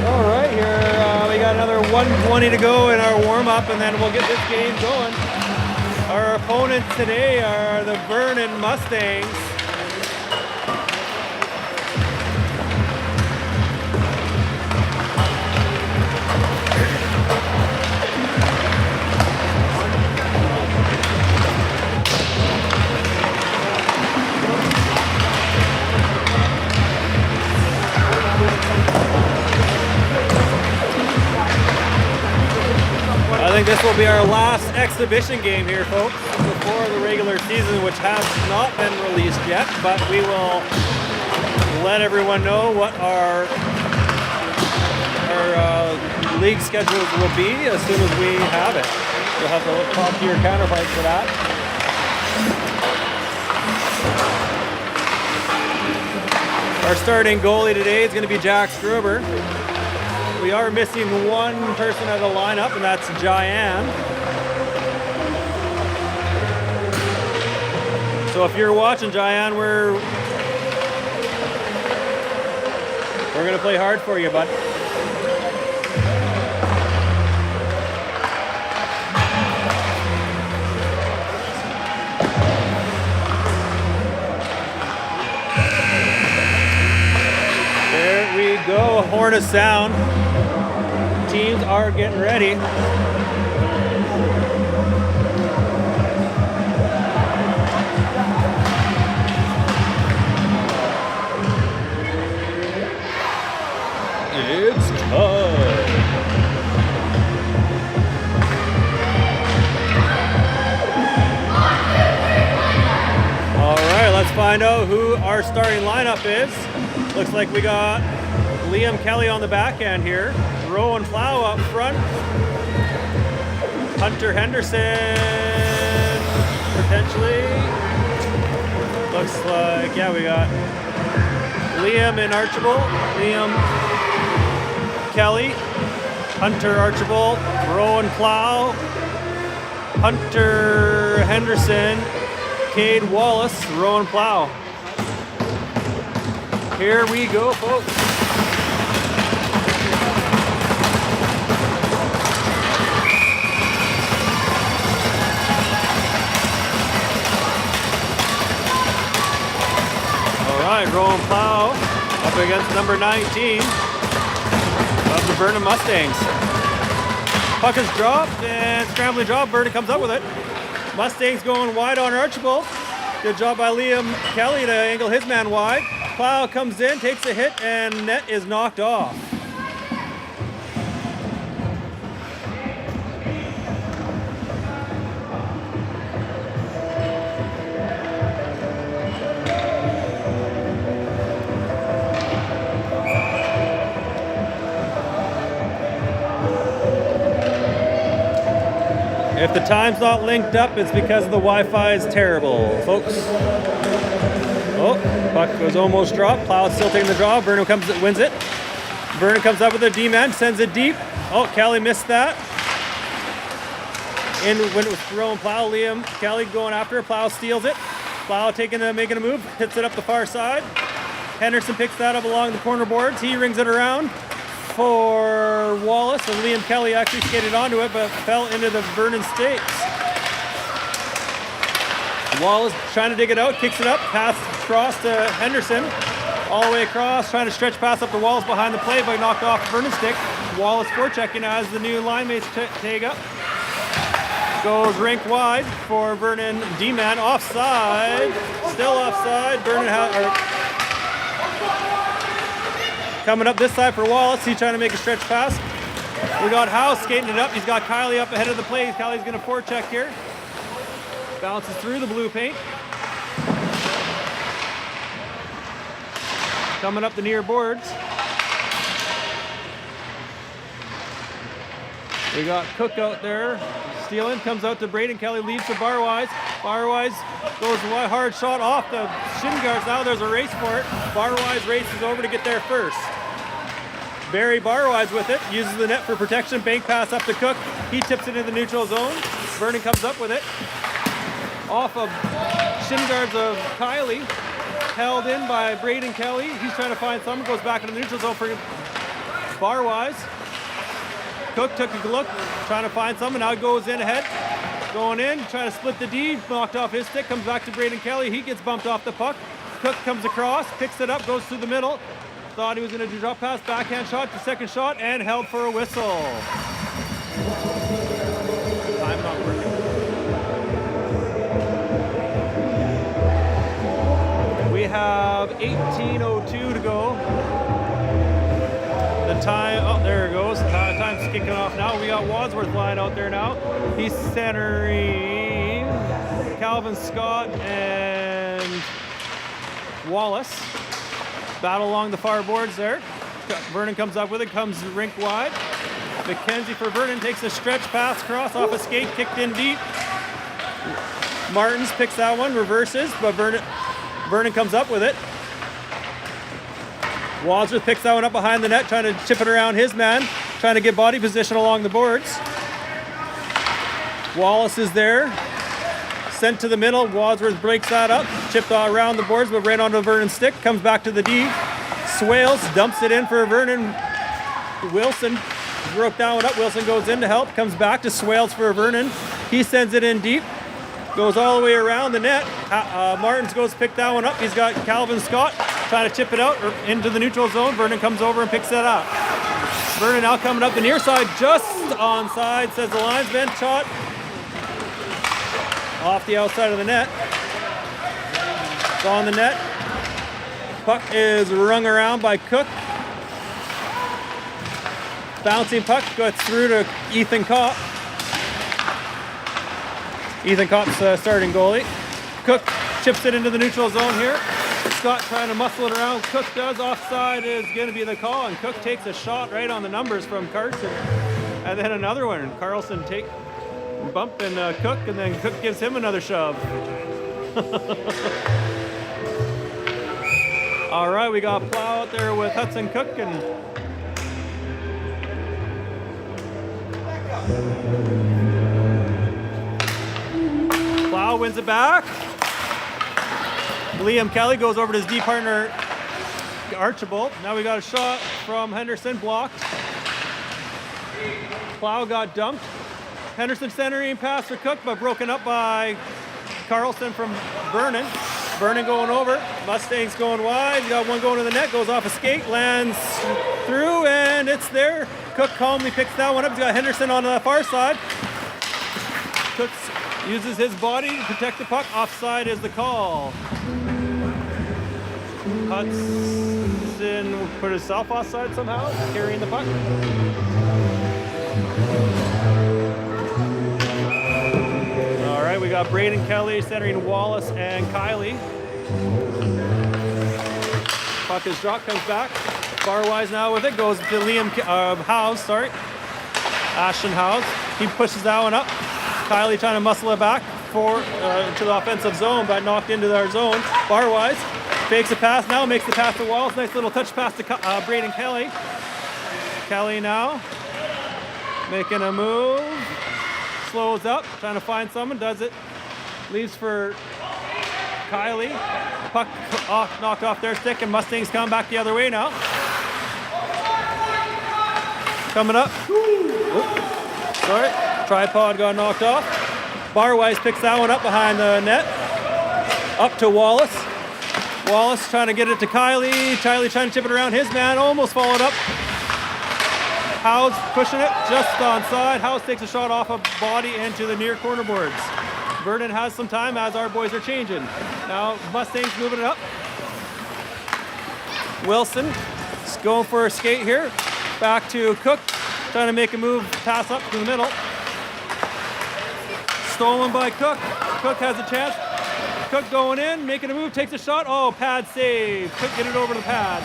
All right, here we got another 1:20 to go in our warm-up, and then we'll get this game going. Our opponents today are the Vernon Mustangs. I think this will be our last exhibition game here, folks, before the regular season, which has not been released yet, but we will let everyone know what our league schedules will be as soon as we have it. You'll have to talk to your counterparts for that. Our starting goalie today is going to be Jack Struber. We are missing one person out of the lineup, and that's Jayan. So if you're watching, Jayan, we're going to play hard for you, bud. There we go, a horn of sound. Teams are getting ready. It's time. All right, let's find out who our starting lineup is. Looks like we got Liam Kelly on the back end here. Rowan Plow up front. Hunter Henderson, potentially. Looks like, yeah, we got Liam and Archibald. Liam Kelly, Hunter Archibald, Rowan Plow, Hunter Henderson, Cade Wallace, Rowan Plow. Here we go, folks. Rowan Plow up against number 19 of the Vernon Mustangs. Puck is dropped and scrambling drop. Vernon comes up with it. Mustangs going wide on Archibald. Good job by Liam Kelly to angle his man wide. Plow comes in, takes a hit, and net is knocked off. If the time's not linked up, it's because the Wi-Fi is terrible, folks. Oh, puck was almost dropped. Plow still taking the draw. Vernon wins it. Vernon comes up with a D-man, sends it deep. Oh, Kelly missed that. In when it was Rowan Plow, Liam Kelly going after it. Plow steals it. Plow making a move, hits it up the far side. Henderson picks that up along the corner boards. He rings it around for Wallace, and Liam Kelly actually skated onto it, but fell into the Vernon stakes. Wallace trying to dig it out, kicks it up, pass across to Henderson, all the way across, trying to stretch pass up to Wallace behind the play, but knocked off Vernon stick. Wallace forechecking as the new line mates tag up. Goes rink wide for Vernon D-man, offside, still offside. Vernon coming up this side for Wallace. He's trying to make a stretch pass. We got House skating it up. He's got Kylie up ahead of the play. Kylie's going to forecheck here. Bounces through the blue paint. Coming up the near boards. We got Cook out there. Stealing, comes out to Braden Kelly, leads to Barwise. Barwise goes a hard shot off the shin guards. Now there's a race for it. Barwise races over to get there first. Barry Barwise with it, uses the net for protection. Bank pass up to Cook. He tips it in the neutral zone. Vernon comes up with it. Off of shin guards of Kylie. held in by Braden Kelly. He's trying to find someone, goes back into the neutral zone for Barwise. Cook took a look, trying to find someone, now goes in ahead. Going in, trying to split the D, knocked off his stick, comes back to Braden Kelly. He gets bumped off the puck. Cook comes across, picks it up, goes through the middle. Thought he was going to do drop pass, backhand shot, the second shot, and held for a whistle. Time not working. We have 18:02 to go. The time, oh, there it goes. Time's kicking off now. We got Wadsworth line out there now. He's centering Calvin Scott and Wallace. Battle along the far boards there. Vernon comes up with it, comes rink wide. McKenzie for Vernon, takes a stretch pass across off a skate, kicked in deep. Martins picks that one, reverses, but Vernon comes up with it. Wadsworth picks that one up behind the net, trying to chip it around his man, trying to get body position along the boards. Wallace is there. Sent to the middle, Wadsworth breaks that up, chipped around the boards, but right onto Vernon's stick, comes back to the D. Swales dumps it in for Vernon. Wilson broke that one up, Wilson goes in to help, comes back to Swales for Vernon. He sends it in deep, goes all the way around the net. Martins goes to pick that one up, he's got Calvin Scott trying to chip it out into the neutral zone. Vernon comes over and picks that up. Vernon now coming up the near side, just onside, says the linesman. Shot off the outside of the net. It's on the net. Puck is rung around by Cook. Bouncing puck gets through to Ethan Kopp. Ethan Kopp's starting goalie. Cook chips it into the neutral zone here. Scott trying to muscle it around. Cook does. Offside is going to be the call, and Cook takes a shot right on the numbers from Carson. And then another one. Carlson bumping Cook, and then Cook gives him another shove. All right, we got Plow out there with Hudson Cook, and Plow wins it back. Liam Kelly goes over to his D partner Archibald. Now we got a shot from Henderson, blocked. Plow got dumped. Henderson centering pass for Cook, but broken up by Carlson from Vernon. Vernon going over. Mustangs going wide. You got one going to the net. Goes off a skate. Lands through, and it's there. Cook calmly picks that one up. He's got Henderson on the far side. Cook uses his body to protect the puck. Offside is the call. Hudson put himself offside somehow, carrying the puck. All right, we got Braden Kelly centering Wallace and Kylie. Puck is dropped, comes back. Barwise now with it, goes to Liam Howes, Ashton Howes. He pushes that one up. Kylie trying to muscle it back to the offensive zone, but knocked into our zone. Barwise fakes a pass now, makes the pass to Wallace. Nice little touch pass to Braden Kelly. Kelly now making a move. Slows up, trying to find someone, does it. Leaves for Kylie. Puck knocked off their stick, and Mustangs come back the other way now. Coming up. Sorry, tripod got knocked off. Barwise picks that one up behind the net. Up to Wallace. Wallace trying to get it to Kylie. Kylie trying to chip it around his man. Almost followed up. Howes pushing it just onside. Howes takes a shot off a body into the near corner boards. Vernon has some time as our boys are changing. Now Mustangs moving it up. Wilson is going for a skate here. Back to Cook. Trying to make a move, pass up to the middle. Stolen by Cook. Cook has a chance. Cook going in, making a move, takes a shot. Oh, pad save. Cook get it over the pad.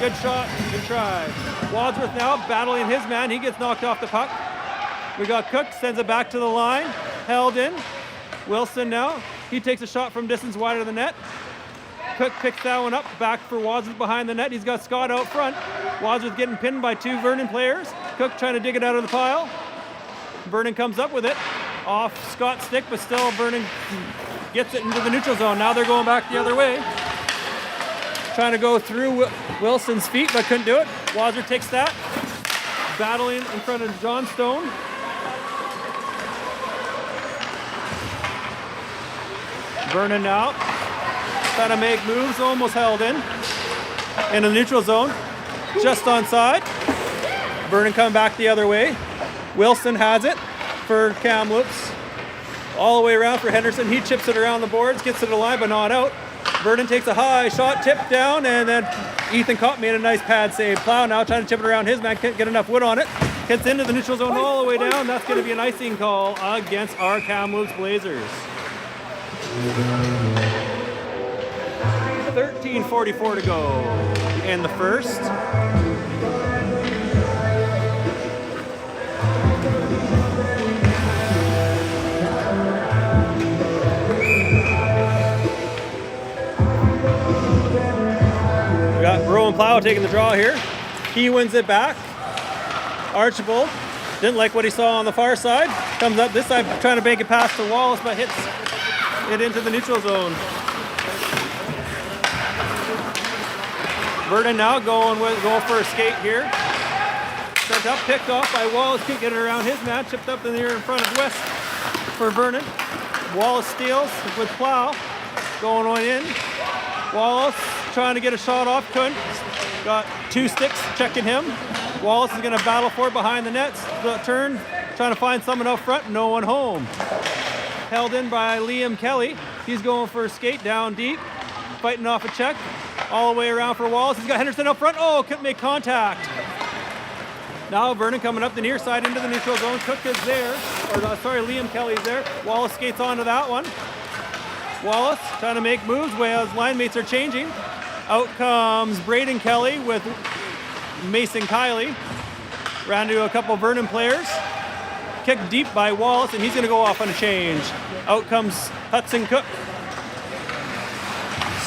Good shot, good try. Wadsworth now battling his man. He gets knocked off the puck. We got Cook, sends it back to the line. Held in. Wilson now. He takes a shot from distance wide of the net. Cook picks that one up, back for Wadsworth behind the net. He's got Scott out front. Wadsworth getting pinned by two Vernon players. Cook trying to dig it out of the pile. Vernon comes up with it. Off Scott's stick, but still Vernon gets it into the neutral zone. Now they're going back the other way. trying to go through Wilson's feet, but couldn't do it. Wadsworth takes that. Battling in front of Johnstone. Vernon now trying to make moves, almost held in the neutral zone, just onside. Vernon coming back the other way. Wilson has it for Kamloops. All the way around for Henderson. He chips it around the boards, gets to the line, but not out. Vernon takes a high shot, tip down, and then Ethan Kopp made a nice pad save. Plow now trying to chip it around his man, can't get enough wood on it. Gets into the neutral zone all the way down. That's going to be an icing call against our Kamloops Blazers. 13:44 to go in the first. We got Rowan Plow taking the draw here. He wins it back. Archibald didn't like what he saw on the far side. Comes up this side trying to make it past to Wallace, but hits it into the neutral zone. Vernon now going for a skate here. Sent up, picked off by Wallace. Couldn't get it around his man. Chipped up in the air in front of West for Vernon. Wallace steals with Plow. Going on in. Wallace trying to get a shot off. Couldn't. Got two sticks checking him. Wallace is going to battle for it behind the nets. The turn, trying to find someone up front. No one home. Held in by Liam Kelly. He's going for a skate down deep. Fighting off a check. All the way around for Wallace. He's got Henderson up front. Oh, couldn't make contact. Now Vernon coming up the near side into the neutral zone. Cook is there. Liam Kelly's there. Wallace skates onto that one. Wallace trying to make moves while his line mates are changing. Out comes Braden Kelly with Mason Kiley. Ran into a couple Vernon players. Kicked deep by Wallace, and he's going to go off on a change. Out comes Hudson Cook.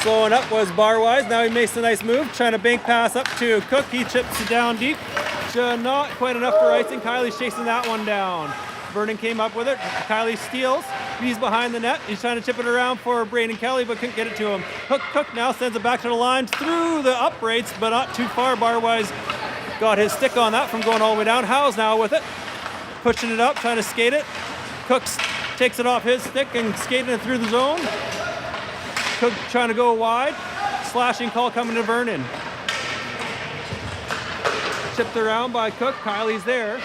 Slowing up was Barwise. Now he makes a nice move. Trying to bank pass up to Cook. He chips it down deep. Not quite enough for icing. Kiley's chasing that one down. Vernon came up with it. Kiley steals. He's behind the net. He's trying to chip it around for Braden Kelly, but couldn't get it to him. Cook now sends it back to the line through the uprights, but not too far. Barwise got his stick on that from going all the way down. Howes now with it. Pushing it up, trying to skate it. Cook takes it off his stick and skating it through the zone. Cook trying to go wide. Slashing call coming to Vernon. Chipped around by Cook. Kiley's there.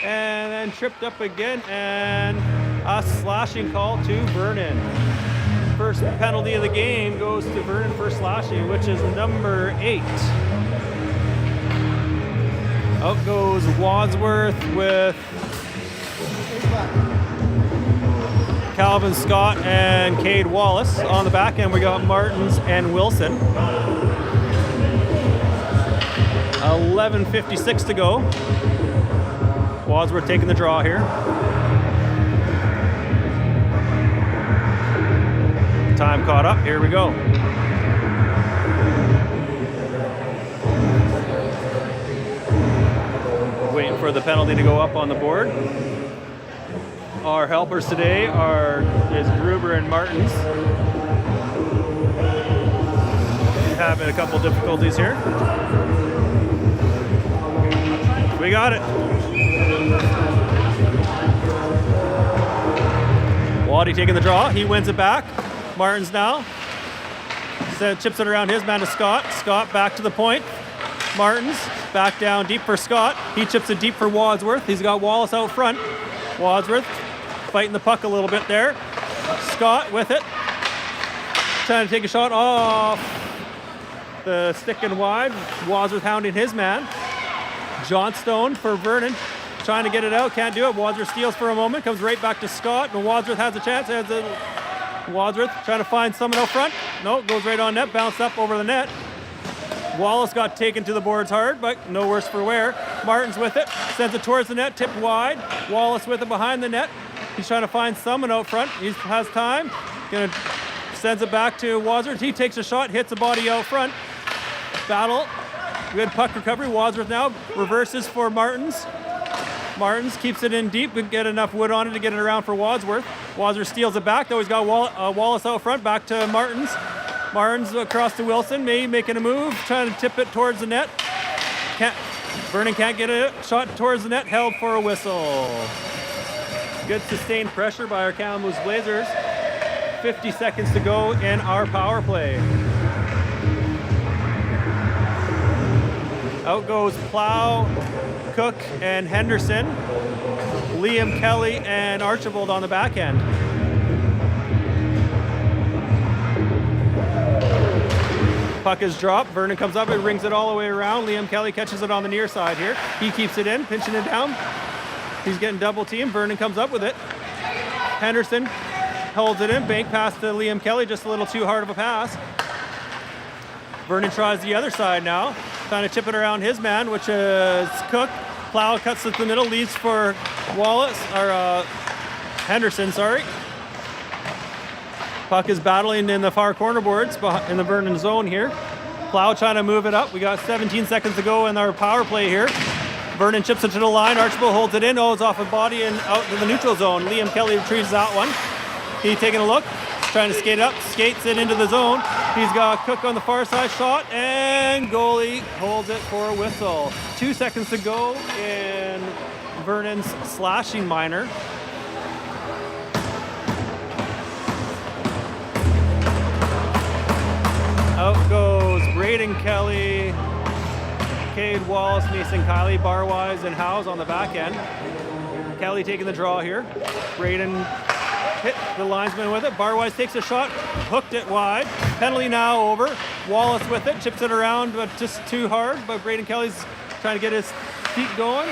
And then tripped up again, and a slashing call to Vernon. First penalty of the game goes to Vernon for slashing, which is number 8. Out goes Wadsworth with Calvin Scott and Cade Wallace. On the back end, we got Martins and Wilson. 11:56 to go. Wadsworth taking the draw here. Time caught up. Here we go. Waiting for the penalty to go up on the board. Our helpers today is Gruber and Martins. Having a couple difficulties here. We got it. Waddy taking the draw. He wins it back. Martins now. Chips it around his man to Scott. Scott back to the point. Martins back down deep for Scott. He chips it deep for Wadsworth. He's got Wallace out front. Wadsworth fighting the puck a little bit there. Scott with it. Trying to take a shot off the stick and wide. Wadsworth hounding his man. Johnstone for Vernon. Trying to get it out, can't do it. Wadsworth steals for a moment, comes right back to Scott, and Wadsworth has a chance. Wadsworth trying to find someone out front. No, goes right on net, bounced up over the net. Wallace got taken to the boards hard, but no worse for wear. Martins with it, sends it towards the net, tipped wide. Wallace with it behind the net. He's trying to find someone out front. He has time. Sends it back to Wadsworth. He takes a shot, hits the body out front. Battle. Good puck recovery. Wadsworth now reverses for Martins. Martins keeps it in deep. We can get enough wood on it to get it around for Wadsworth. Wadsworth steals it back, though. He's got Wallace out front. Back to Martins. Martins across to Wilson, making a move, trying to tip it towards the net. Vernon can't get a shot towards the net, held for a whistle. Good sustained pressure by our Kamloops Blazers. 50 seconds to go in our power play. Out goes Plow, Cook, and Henderson. Liam Kelly and Archibald on the back end. Puck is dropped. Vernon comes up and rings it all the way around. Liam Kelly catches it on the near side here. He keeps it in, pinching it down. He's getting double teamed. Vernon comes up with it. Henderson holds it in. Bank pass to Liam Kelly. Just a little too hard of a pass. Vernon tries the other side now. Trying to chip it around his man, which is Cook. Plow cuts it to the middle. Leads for Wallace, or Henderson, sorry. Puck is battling in the far corner boards in the Vernon zone here. Plow trying to move it up. We got 17 seconds to go in our power play here. Vernon chips it to the line. Archibald holds it in. Oh, it's off a body and out to the neutral zone. Liam Kelly retrieves that one. He's taking a look. Trying to skate up. Skates it into the zone. He's got Cook on the far side shot. And goalie holds it for a whistle. 2 seconds to go in Vernon's slashing minor. Out goes Braden Kelly, Cade Wallace, Mason Kiley, Barwise, and Howes on the back end. Kelly taking the draw here. Braden hit the linesman with it. Barwise takes a shot, hooked it wide. Penalty now over. Wallace with it, chips it around, but just too hard. But Braden Kelly's trying to get his feet going.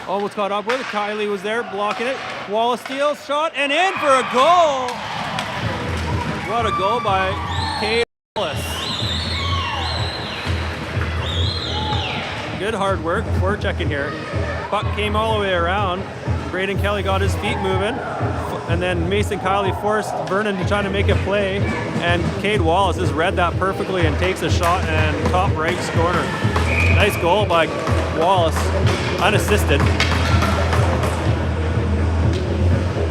Almost caught up with it. Kiley was there blocking it. Wallace steals, shot, and in for a goal. What a goal by Cade Wallace. Good hard work, forechecking here. Puck came all the way around. Braden Kelly got his feet moving, and then Mason Kiley forced Vernon to try to make a play, and Cade Wallace has read that perfectly and takes a shot and top right corner. Nice goal by Wallace, unassisted.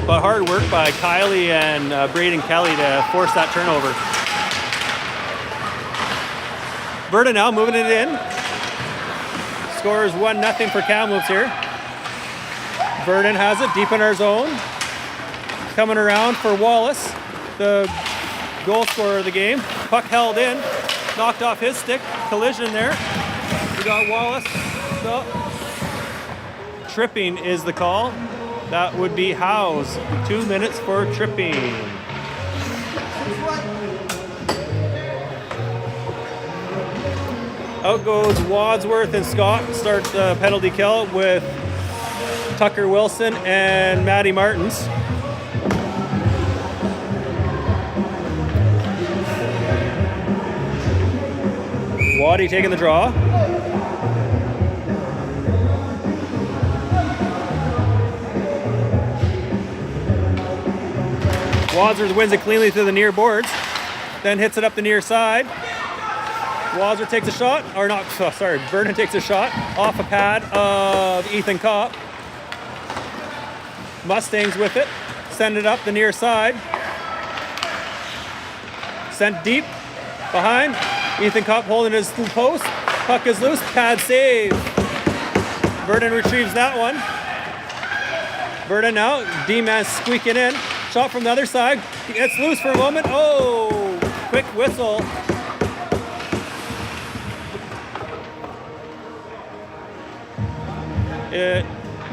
But hard work by Kiley and Braden Kelly to force that turnover. Vernon now moving it in. Scores 1-0 for Kamloops here. Vernon has it deep in our zone. Coming around for Wallace, the goal scorer of the game. Puck held in, knocked off his stick. Collision there. We got Wallace. So, tripping is the call. That would be Howes. 2 minutes for tripping. Out goes Wadsworth and Scott. Start the penalty kill with Tucker Wilson and Matty Martins. Waddy taking the draw. Wadsworth wins it cleanly through the near boards, then hits it up the near side. Wadsworth takes a shot, or not, sorry, Vernon takes a shot off a pad of Ethan Kopp. Mustangs with it, send it up the near side. Sent deep, behind. Ethan Kopp holding his post. Puck is loose, pad save. Vernon retrieves that one. Vernon now, D-man squeaking in. Shot from the other side. He gets loose for a moment. Oh, quick whistle.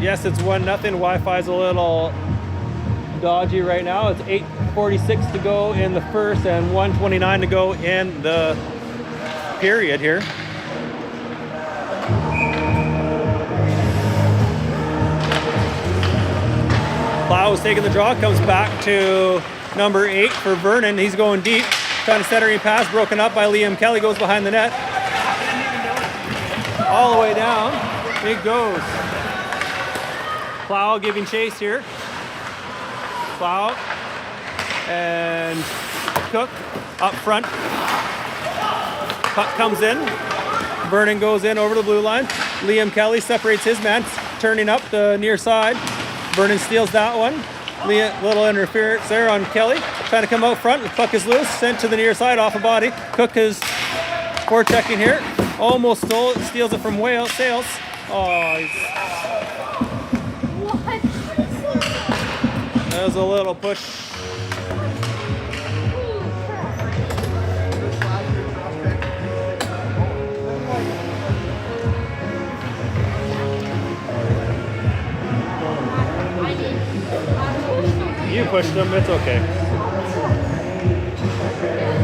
Yes, it's 1-0. Wi-Fi's a little dodgy right now. It's 8:46 to go in the first and 1:29 to go in the period here. Plow is taking the draw, comes back to number 8 for Vernon. He's going deep, trying to centering pass, broken up by Liam Kelly, goes behind the net. All the way down, it goes. Plow giving chase here. Plow and Cook up front. Puck comes in. Vernon goes in over the blue line. Liam Kelly separates his man, turning up the near side. Vernon steals that one. Little interference there on Kelly. Trying to come out front. The puck is loose. Sent to the near side off a body. Cook is forechecking here. Almost stole it. Steals it from Sales. Oh, that was a little push. You pushed him, it's okay.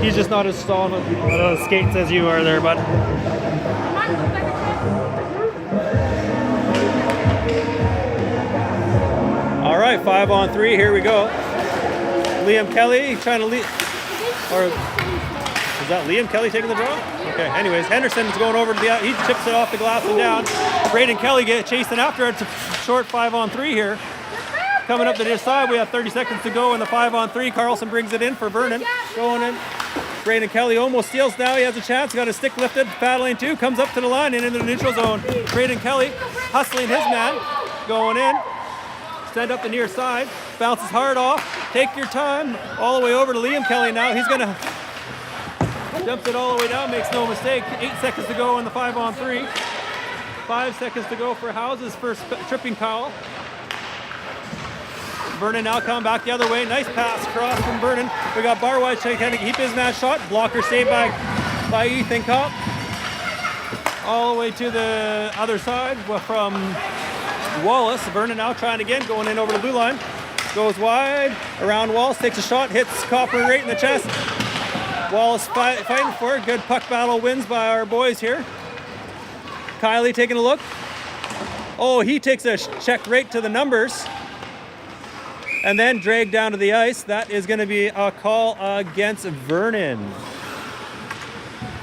He's just not as strong on those skates as you are there, bud. All right, 5-on-3, here we go. Liam Kelly trying to lead, or is that Liam Kelly taking the draw? Okay, anyways, Henderson's going over to the, he chips it off the glass and down. Braden Kelly chasing after it. It's a short 5-on-3 here. Coming up to this side, we have 30 seconds to go in the 5-on-3. Carlson brings it in for Vernon. Going in. Braden Kelly almost steals now. He has a chance. Got his stick lifted. Battling two. Comes up to the line and into the neutral zone. Braden Kelly hustling his man. Going in. Send up the near side. Bounces hard off. Take your time. All the way over to Liam Kelly now. He's going to... Jumps it all the way down. Makes no mistake. 8 seconds to go in the 5-on-3. 5 seconds to go for House's first tripping foul. Vernon now coming back the other way. Nice pass across from Vernon. We got Barwise trying to keep his man shot. Blocker saved by Ethan Kopp. All the way to the other side from Wallace. Vernon now trying again, going in over the blue line. Goes wide, around Wallace, takes a shot, hits Copper right in the chest. Wallace fighting for it. Good puck battle wins by our boys here. Kylie taking a look. Oh, he takes a check right to the numbers. And then dragged down to the ice. That is going to be a call against Vernon.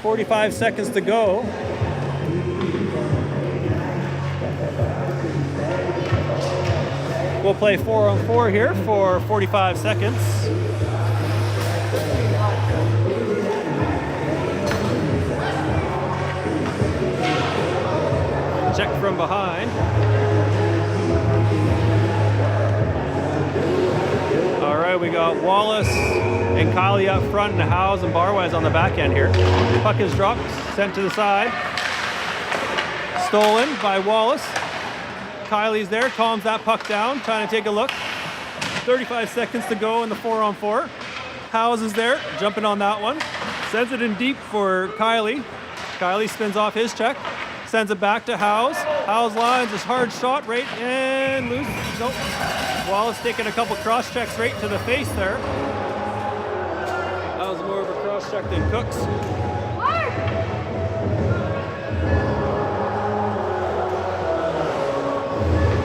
45 seconds to go. We'll play 4-on-4 here for 45 seconds. Check from behind. All right, we got Wallace and Kylie up front and Howes and Barwise on the back end here. Puck is dropped, sent to the side. Stolen by Wallace. Kylie's there, calms that puck down, trying to take a look. 35 seconds to go in the 4-on-4. Howes is there, jumping on that one. Sends it in deep for Kylie. Kylie spins off his check. Sends it back to Howes. Howes lines his hard shot right and loose. Nope. Wallace taking a couple cross checks right to the face there. That was more of a cross check than Cook's.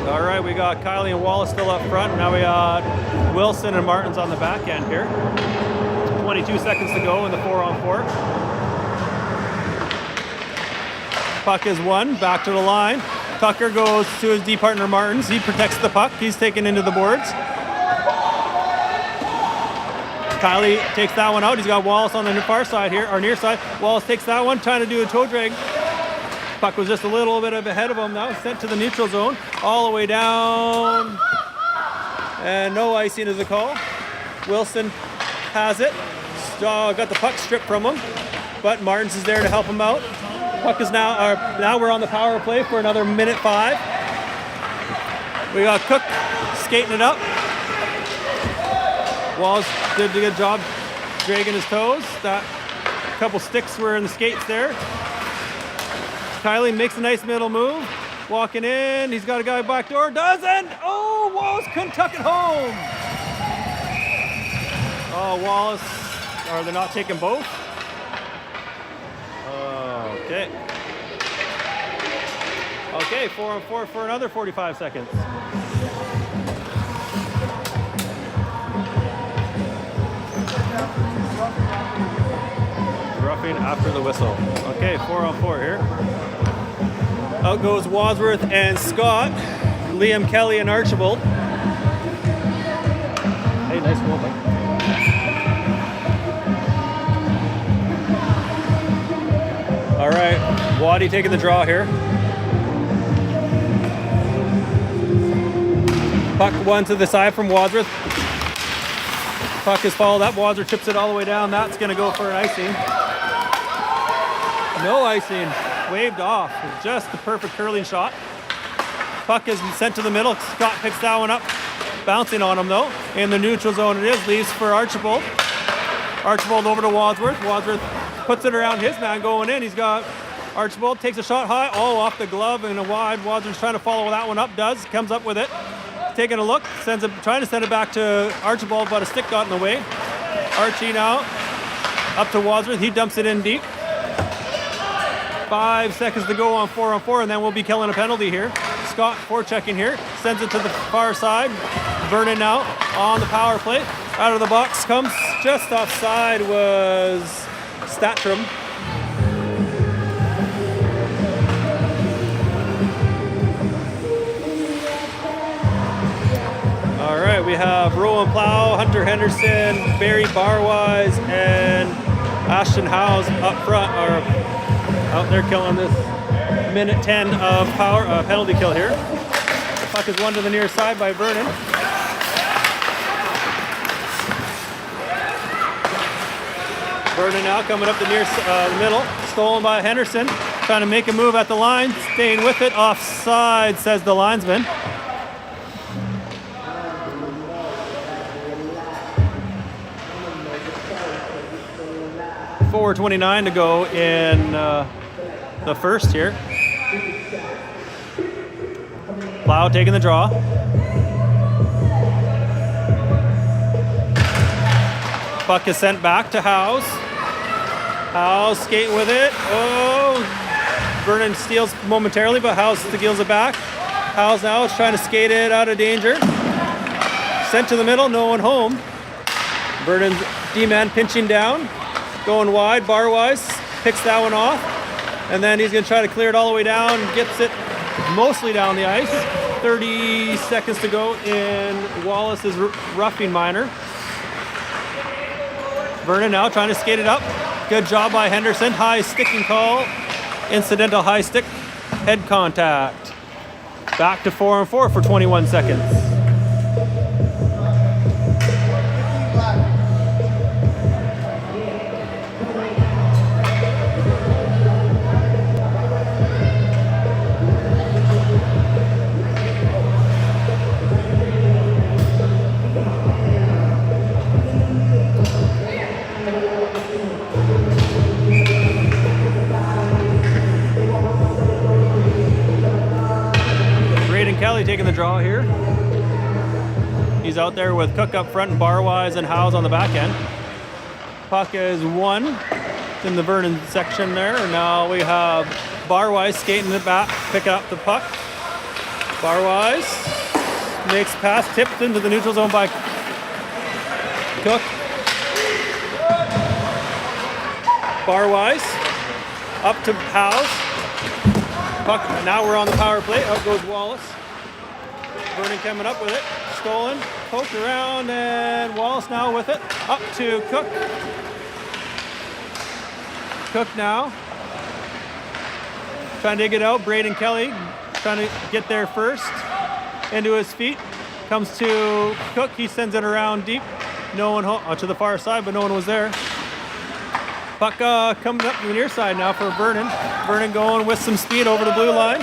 All right, we got Kylie and Wallace still up front. Now we got Wilson and Martins on the back end here. 22 seconds to go in the 4-on-4. Puck is won, back to the line. Tucker goes to his D partner Martins. He protects the puck. He's taken into the boards. Kylie takes that one out. He's got Wallace on the far side here, or near side. Wallace takes that one, trying to do a toe drag. Puck was just a little bit ahead of him now. Sent to the neutral zone, all the way down. And no icing is the call. Wilson has it. Got the puck stripped from him, but Martins is there to help him out. Puck is now we're on the power play for another minute 5. We got Cook skating it up. Wallace did a good job dragging his toes. That couple sticks were in the skates there. Kylie makes a nice middle move. Walking in, he's got a guy back door. Doesn't! Oh, Wallace couldn't tuck it home. Oh, Wallace, are they not taking both? Okay. Okay, 4-on-4 for another 45 seconds. Roughing after the whistle. Okay, 4-on-4 here. Out goes Wadsworth and Scott. Liam Kelly and Archibald. Hey, nice goal, bud. All right, Waddy taking the draw here. Puck one to the side from Wadsworth. Puck is followed up. Wadsworth chips it all the way down. That's going to go for an icing. No icing. Waved off. Just the perfect curling shot. Puck is sent to the middle. Scott picks that one up. Bouncing on him though. In the neutral zone it is. Leaves for Archibald. Archibald over to Wadsworth. Wadsworth puts it around his man going in. He's got Archibald. Takes a shot high. Oh, off the glove and a wide. Wadsworth's trying to follow that one up. Does. Comes up with it. Taking a look. Sends it. Trying to send it back to Archibald, but a stick got in the way. Archie now. Up to Wadsworth. He dumps it in deep. 5 seconds to go on 4-on-4, and then we'll be killing a penalty here. Scott forechecking here, sends it to the far side. Vernon now on the power play. Out of the box comes, just offside was Statram. All right, we have Rowan Plow, Hunter Henderson, Barry Barwise, and Ashton Howes up front, or out there killing this minute 10 of power penalty kill here. Puck is one to the near side by Vernon. Vernon now coming up the near middle, stolen by Henderson, trying to make a move at the line, staying with it, offside, says the linesman. .4:29 to go in the first here. Plow taking the draw. Puck is sent back to Howes. Howes skating with it. Oh, Vernon steals momentarily, but Howes steals it back. Howes now is trying to skate it out of danger. Sent to the middle, no one home. Vernon's D-man pinching down. Going wide, Barwise picks that one off, and then he's going to try to clear it all the way down, gets it mostly down the ice. 30 seconds to go in Wallace's roughing minor. Vernon now trying to skate it up. Good job by Henderson. High sticking call. Incidental high stick. Head contact. Back to 4-on-4 for 21 seconds. Kelly taking the draw here. He's out there with Cook up front and Barwise and Howes on the back end. Puck is one in the Vernon section there. Now we have Barwise skating it back, picking up the puck. Barwise makes pass, tipped into the neutral zone by Cook. Barwise up to Howes. Puck, now we're on the power play. Out goes Wallace. Vernon coming up with it. Stolen, poked around, and Wallace now with it. Up to Cook. Cook now. Trying to dig it out. Braden Kelly trying to get there first. Into his feet. Comes to Cook. He sends it around deep. No one home, to the far side, but no one was there. Puck coming up to the near side now for Vernon. Vernon going with some speed over the blue line.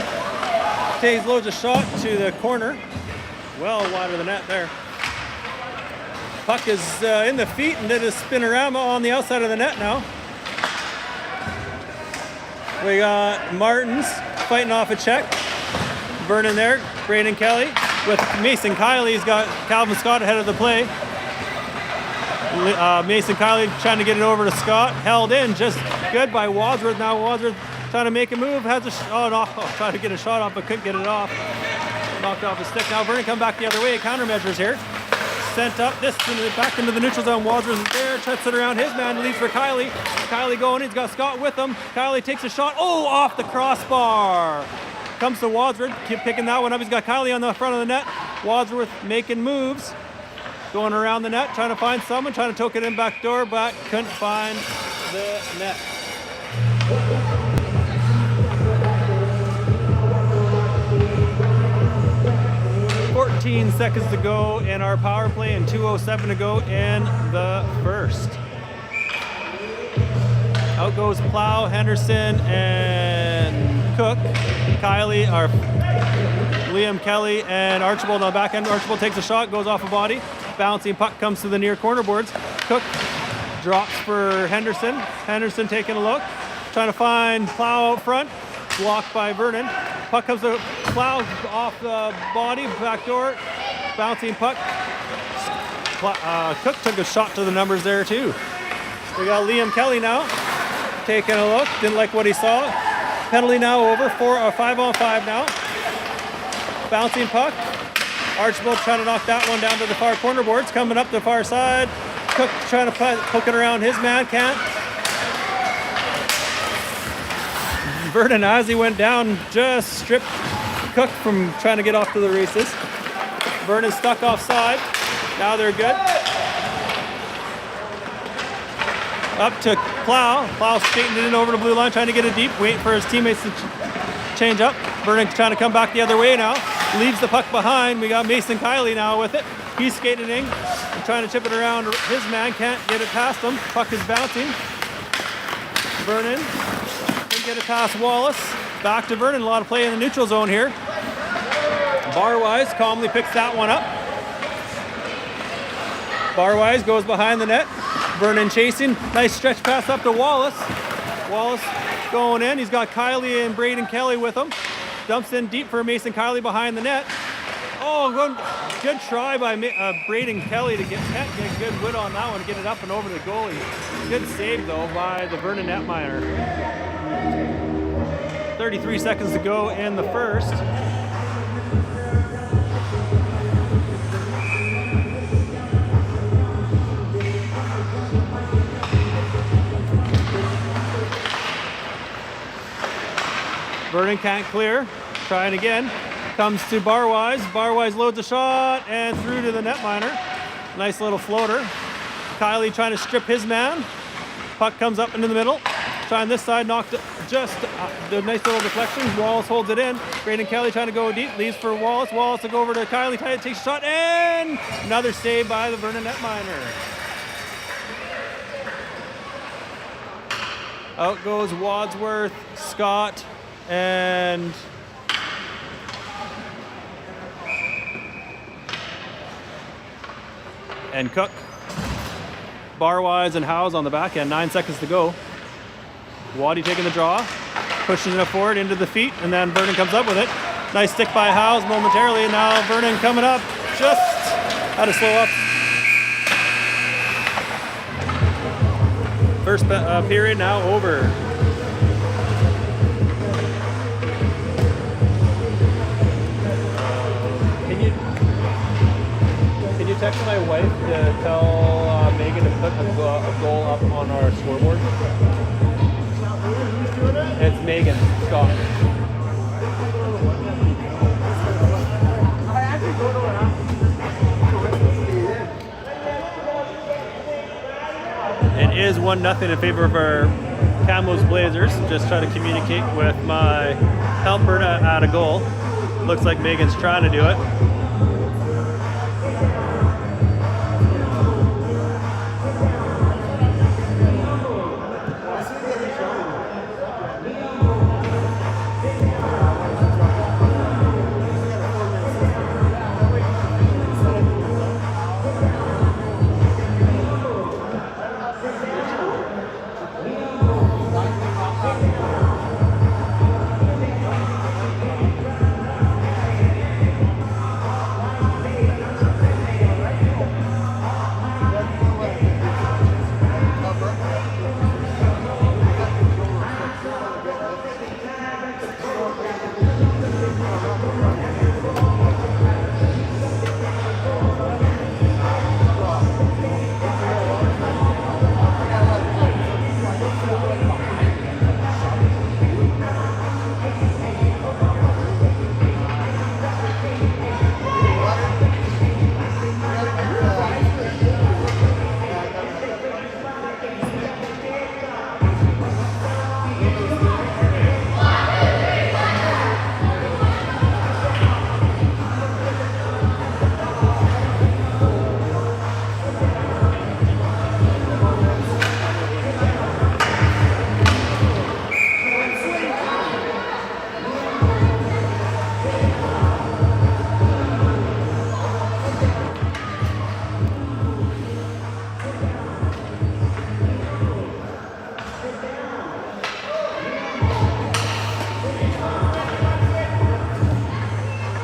Taves loads a shot to the corner. Well wide of the net there. Puck is in the feet and did a spinorama on the outside of the net now. We got Martins fighting off a check. Vernon there. Braden Kelly with Mason Kiley. He's got Calvin Scott ahead of the play. Mason Kiley trying to get it over to Scott. Held in just good by Wadsworth. Now Wadsworth trying to make a move. Has a trying to get a shot off but couldn't get it off. Knocked off his stick. Now Vernon come back the other way. Countermeasures here. Sent up this back into the neutral zone. Wadsworth is there. Tries to sit around his man. Leaves for Kiley. Kiley going. He's got Scott with him. Kiley takes a shot. Oh, off the crossbar. Comes to Wadsworth. Keep picking that one up. He's got Kiley on the front of the net. Wadsworth making moves. Going around the net. Trying to find someone. Trying to toke it in back door, but couldn't find the net. 14 seconds to go in our power play and 2:07 to go in the first. Out goes Plow, Henderson, and Cook. Kylie, or Liam Kelly, and Archibald on the back end. Archibald takes a shot, goes off a body. Bouncing puck comes to the near corner boards. Cook drops for Henderson. Henderson taking a look, trying to find Plow out front. Blocked by Vernon. Puck comes to Plow off the body, back door. Bouncing puck. Cook took a shot to the numbers there too. We got Liam Kelly now taking a look. Didn't like what he saw. Penalty now over. 5-on-5 now. Bouncing puck. Archibald trying to knock that one down to the far corner boards. Coming up the far side. Cook trying to poke it around his man. Can't. Vernon, as he went down, just stripped Cook from trying to get off to the races. Vernon stuck offside. Now they're good. Up to Plow. Plow skating it in over the blue line, trying to get it deep, waiting for his teammates to change up. Vernon trying to come back the other way now. Leaves the puck behind. We got Mason Kiley now with it. He's skating in and trying to chip it around his man. Can't get it past him. Puck is bouncing. Vernon can get it past Wallace. Back to Vernon. A lot of play in the neutral zone here. Barwise calmly picks that one up. Barwise goes behind the net. Vernon chasing. Nice stretch pass up to Wallace. Wallace going in. He's got Kiley and Braden Kelly with him. Dumps in deep for Mason Kiley behind the net. Oh, good try by Braden Kelly to can't get a good wood on that one, to get it up and over the goalie. Good save though by the Vernon netminer. 33 seconds to go in the first. Vernon can't clear. Trying again. Comes to Barwise. Barwise loads a shot and through to the netminer. Nice little floater. Kiley trying to strip his man. Puck comes up into the middle. Trying this side, knocked just the nice little deflection. Wallace holds it in. Braden Kelly trying to go deep. Leaves for Wallace. Wallace to go over to Kiley. Kiley takes a shot and another save by the Vernon netminer. Out goes Wadsworth, Scott, and Cook. Barwise and Howes on the back end. 9 seconds to go. Waddy taking the draw, pushing it forward into the feet, and then Vernon comes up with it. Nice stick by Howes momentarily. Now Vernon coming up, just had to slow up. First period now over. Can you text my wife to tell Megan to put a goal up on our scoreboard? It's Megan Scott. It is 1-0 in favor of our Kamloops Blazers. Just try to communicate with my helper to add a goal. Looks like Megan's trying to do it.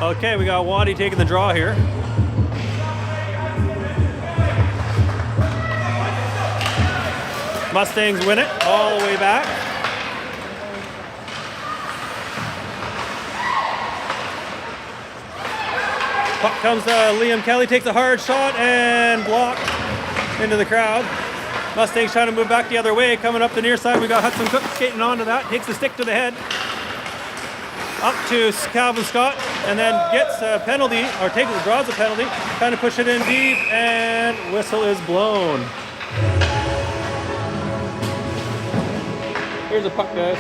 Okay, we got Waddy taking the draw here. Mustangs win it all the way back. Puck comes to Liam Kelly, takes a hard shot and blocked into the crowd. Mustangs trying to move back the other way. Coming up the near side, we got Hudson Cook skating onto that. Takes the stick to the head. Up to Calvin Scott, and then gets a penalty, or draws a penalty. Trying to push it in deep, and whistle is blown. Here's a puck, guys.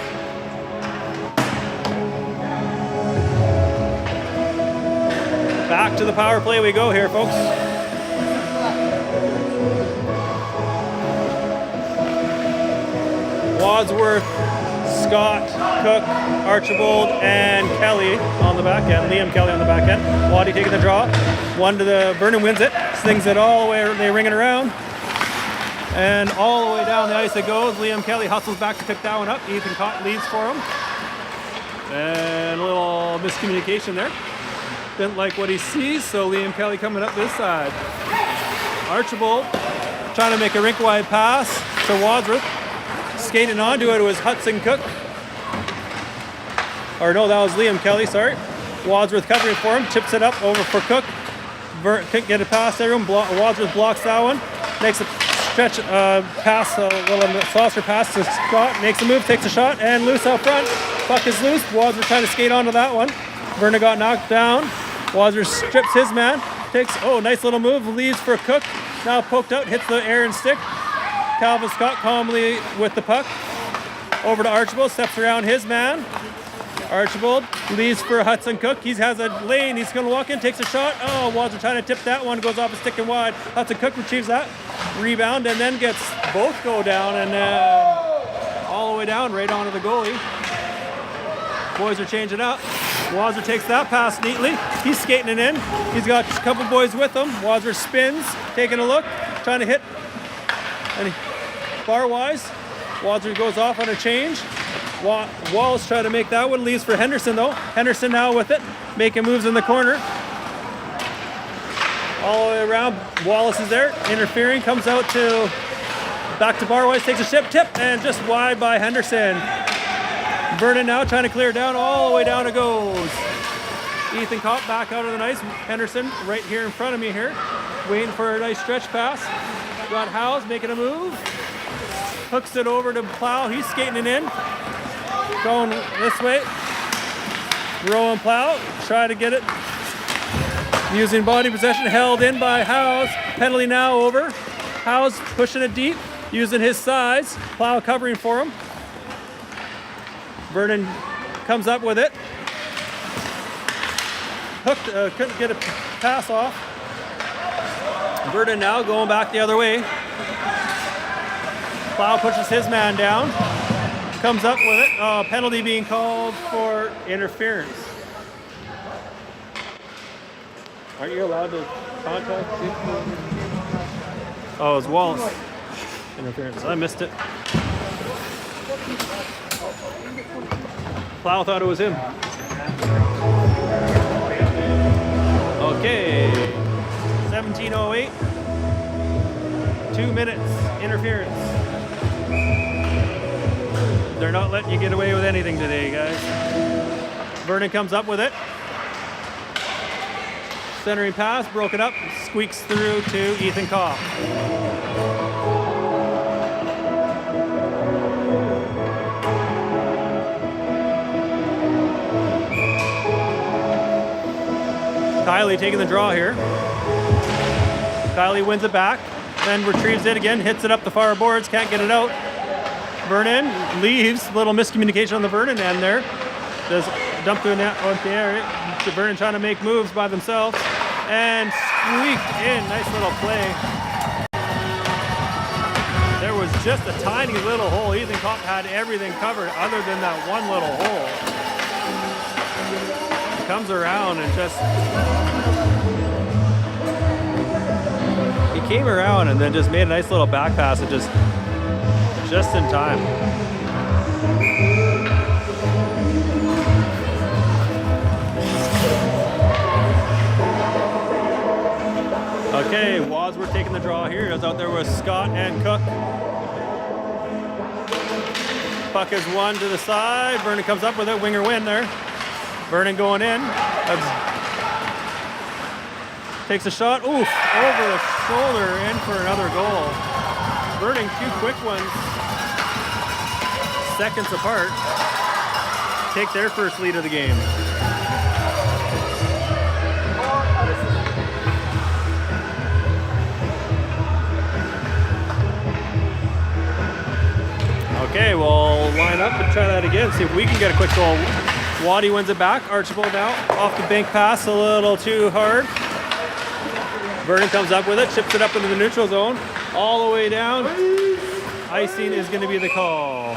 Back to the power play we go here, folks. Wadsworth, Scott, Cook, Archibald, and Kelly on the back end. Liam Kelly on the back end. Waddy taking the draw. One to the Vernon wins it. Slings it all the way. They ring it around. And all the way down the ice it goes. Liam Kelly hustles back to pick that one up. Ethan Cott leads for him. And a little miscommunication there. Didn't like what he sees, so Liam Kelly coming up this side. Archibald trying to make a rink-wide pass to Wadsworth. Skating onto it was Hudson Cook. Or no, that was Liam Kelly, sorry. Wadsworth covering for him, tips it up over for Cook. Couldn't get it past everyone. Wadsworth blocks that one. Makes a stretch pass, a little saucer pass to Scott. Makes a move, takes a shot, and loose out front. Puck is loose. Wadsworth trying to skate onto that one. Verna got knocked down. Wadsworth strips his man. Takes, nice little move. Leaves for Cook. Now poked out, hits the air and stick. Calvin Scott calmly with the puck. Over to Archibald, steps around his man. Archibald leaves for Hudson Cook. He has a lane. He's going to walk in, takes a shot. Oh, Wadsworth trying to tip that one. Goes off a stick and wide. Hudson Cook retrieves that. Rebound and then gets both go down and all the way down right onto the goalie. Boys are changing up. Wadsworth takes that pass neatly. He's skating it in. He's got a couple boys with him. Wadsworth spins, taking a look, trying to hit. And bar-wise, Wadsworth goes off on a change. Wallace trying to make that one. Leaves for Henderson though. Henderson now with it, making moves in the corner. All the way around, Wallace is there, interfering, comes out to back to bar-wise, takes a tip, and just wide by Henderson. Vernon now trying to clear down, all the way down it goes. Ethan Kopp back out of the ice. Henderson right here in front of me here, waiting for a nice stretch pass. Got Howes making a move. Hooks it over to Plow. He's skating it in. Going this way. Rowan Plow. Try to get it. Using body possession. Held in by Howes. Penalty now over. Howes pushing it deep. Using his size. Plow covering for him. Vernon comes up with it. Hooked. Couldn't get a pass off. Vernon now going back the other way. Plow pushes his man down. Comes up with it. Penalty being called for interference. Aren't you allowed to contact? Oh, it's Wallace. Interference. I missed it. Plow thought it was him. Okay. 17:08. 2 minutes. Interference. They're not letting you get away with anything today, guys. Vernon comes up with it. Centering pass, broken up, squeaks through to Ethan Kopp. Kylie taking the draw here. Kylie wins it back, then retrieves it again, hits it up the far boards, can't get it out. Vernon leaves, little miscommunication on the Vernon end there. Does dump through the area. Vernon trying to make moves by themselves and squeaked in. Nice little play. There was just a tiny little hole. Ethan Kopp had everything covered other than that one little hole. Comes around and just... He came around and then just made a nice little back pass and just in time. Wadsworth taking the draw here. It's out there with Scott and Cook. Puck is one to the side. Vernon comes up with it. Winger win there. Vernon going in. Takes a shot. Oof. Over the shoulder. In for another goal. Vernon, 2 quick ones. Seconds apart. Take their first lead of the game. Okay, we'll line up and try that again. See if we can get a quick goal. Waddy wins it back. Archibald now off the bank pass, a little too hard. Vernon comes up with it, chips it up into the neutral zone, all the way down. Icing is going to be the call.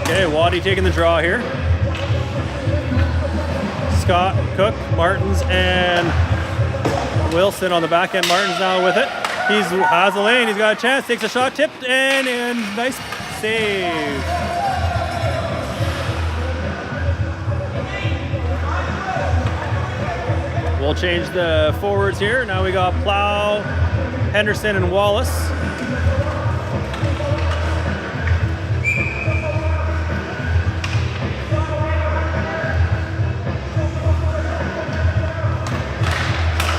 Okay, Waddy taking the draw here. Scott, Cook, Martins, and Wilson on the back end. Martins now with it. He has a lane. He's got a chance. Takes a shot, tipped, and nice save. We'll change the forwards here. Now we got Plow, Henderson, and Wallace.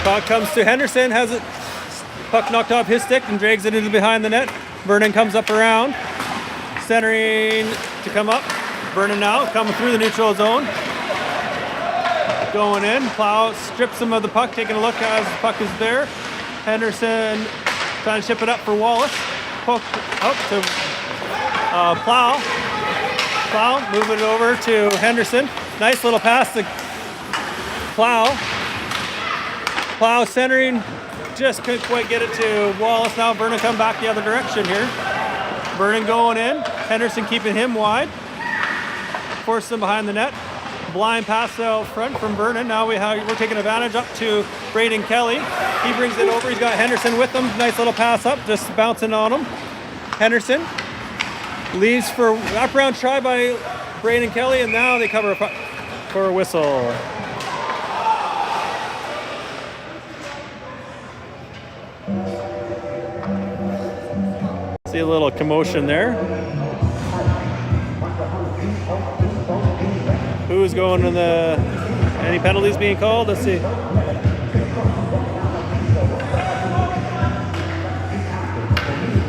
Puck comes to Henderson, has it puck knocked off his stick and drags it into behind the net. Vernon comes up around, centering to come up. Vernon now coming through the neutral zone. Going in, Plow strips him of the puck, taking a look as the puck is there. Henderson trying to chip it up for Wallace. Puck up to Plow. Plow moving it over to Henderson. Nice little pass to Plow. Plow centering, just couldn't quite get it to Wallace. Now Vernon come back the other direction here. Vernon going in, Henderson keeping him wide. Forces him behind the net. Blind pass out front from Vernon. Now we're taking advantage up to Braden Kelly. He brings it over, he's got Henderson with him. Nice little pass up, just bouncing on him. Henderson leaves for wraparound try by Braden Kelly, and now they cover for a whistle. See a little commotion there. Who's going to any penalties being called? Let's see.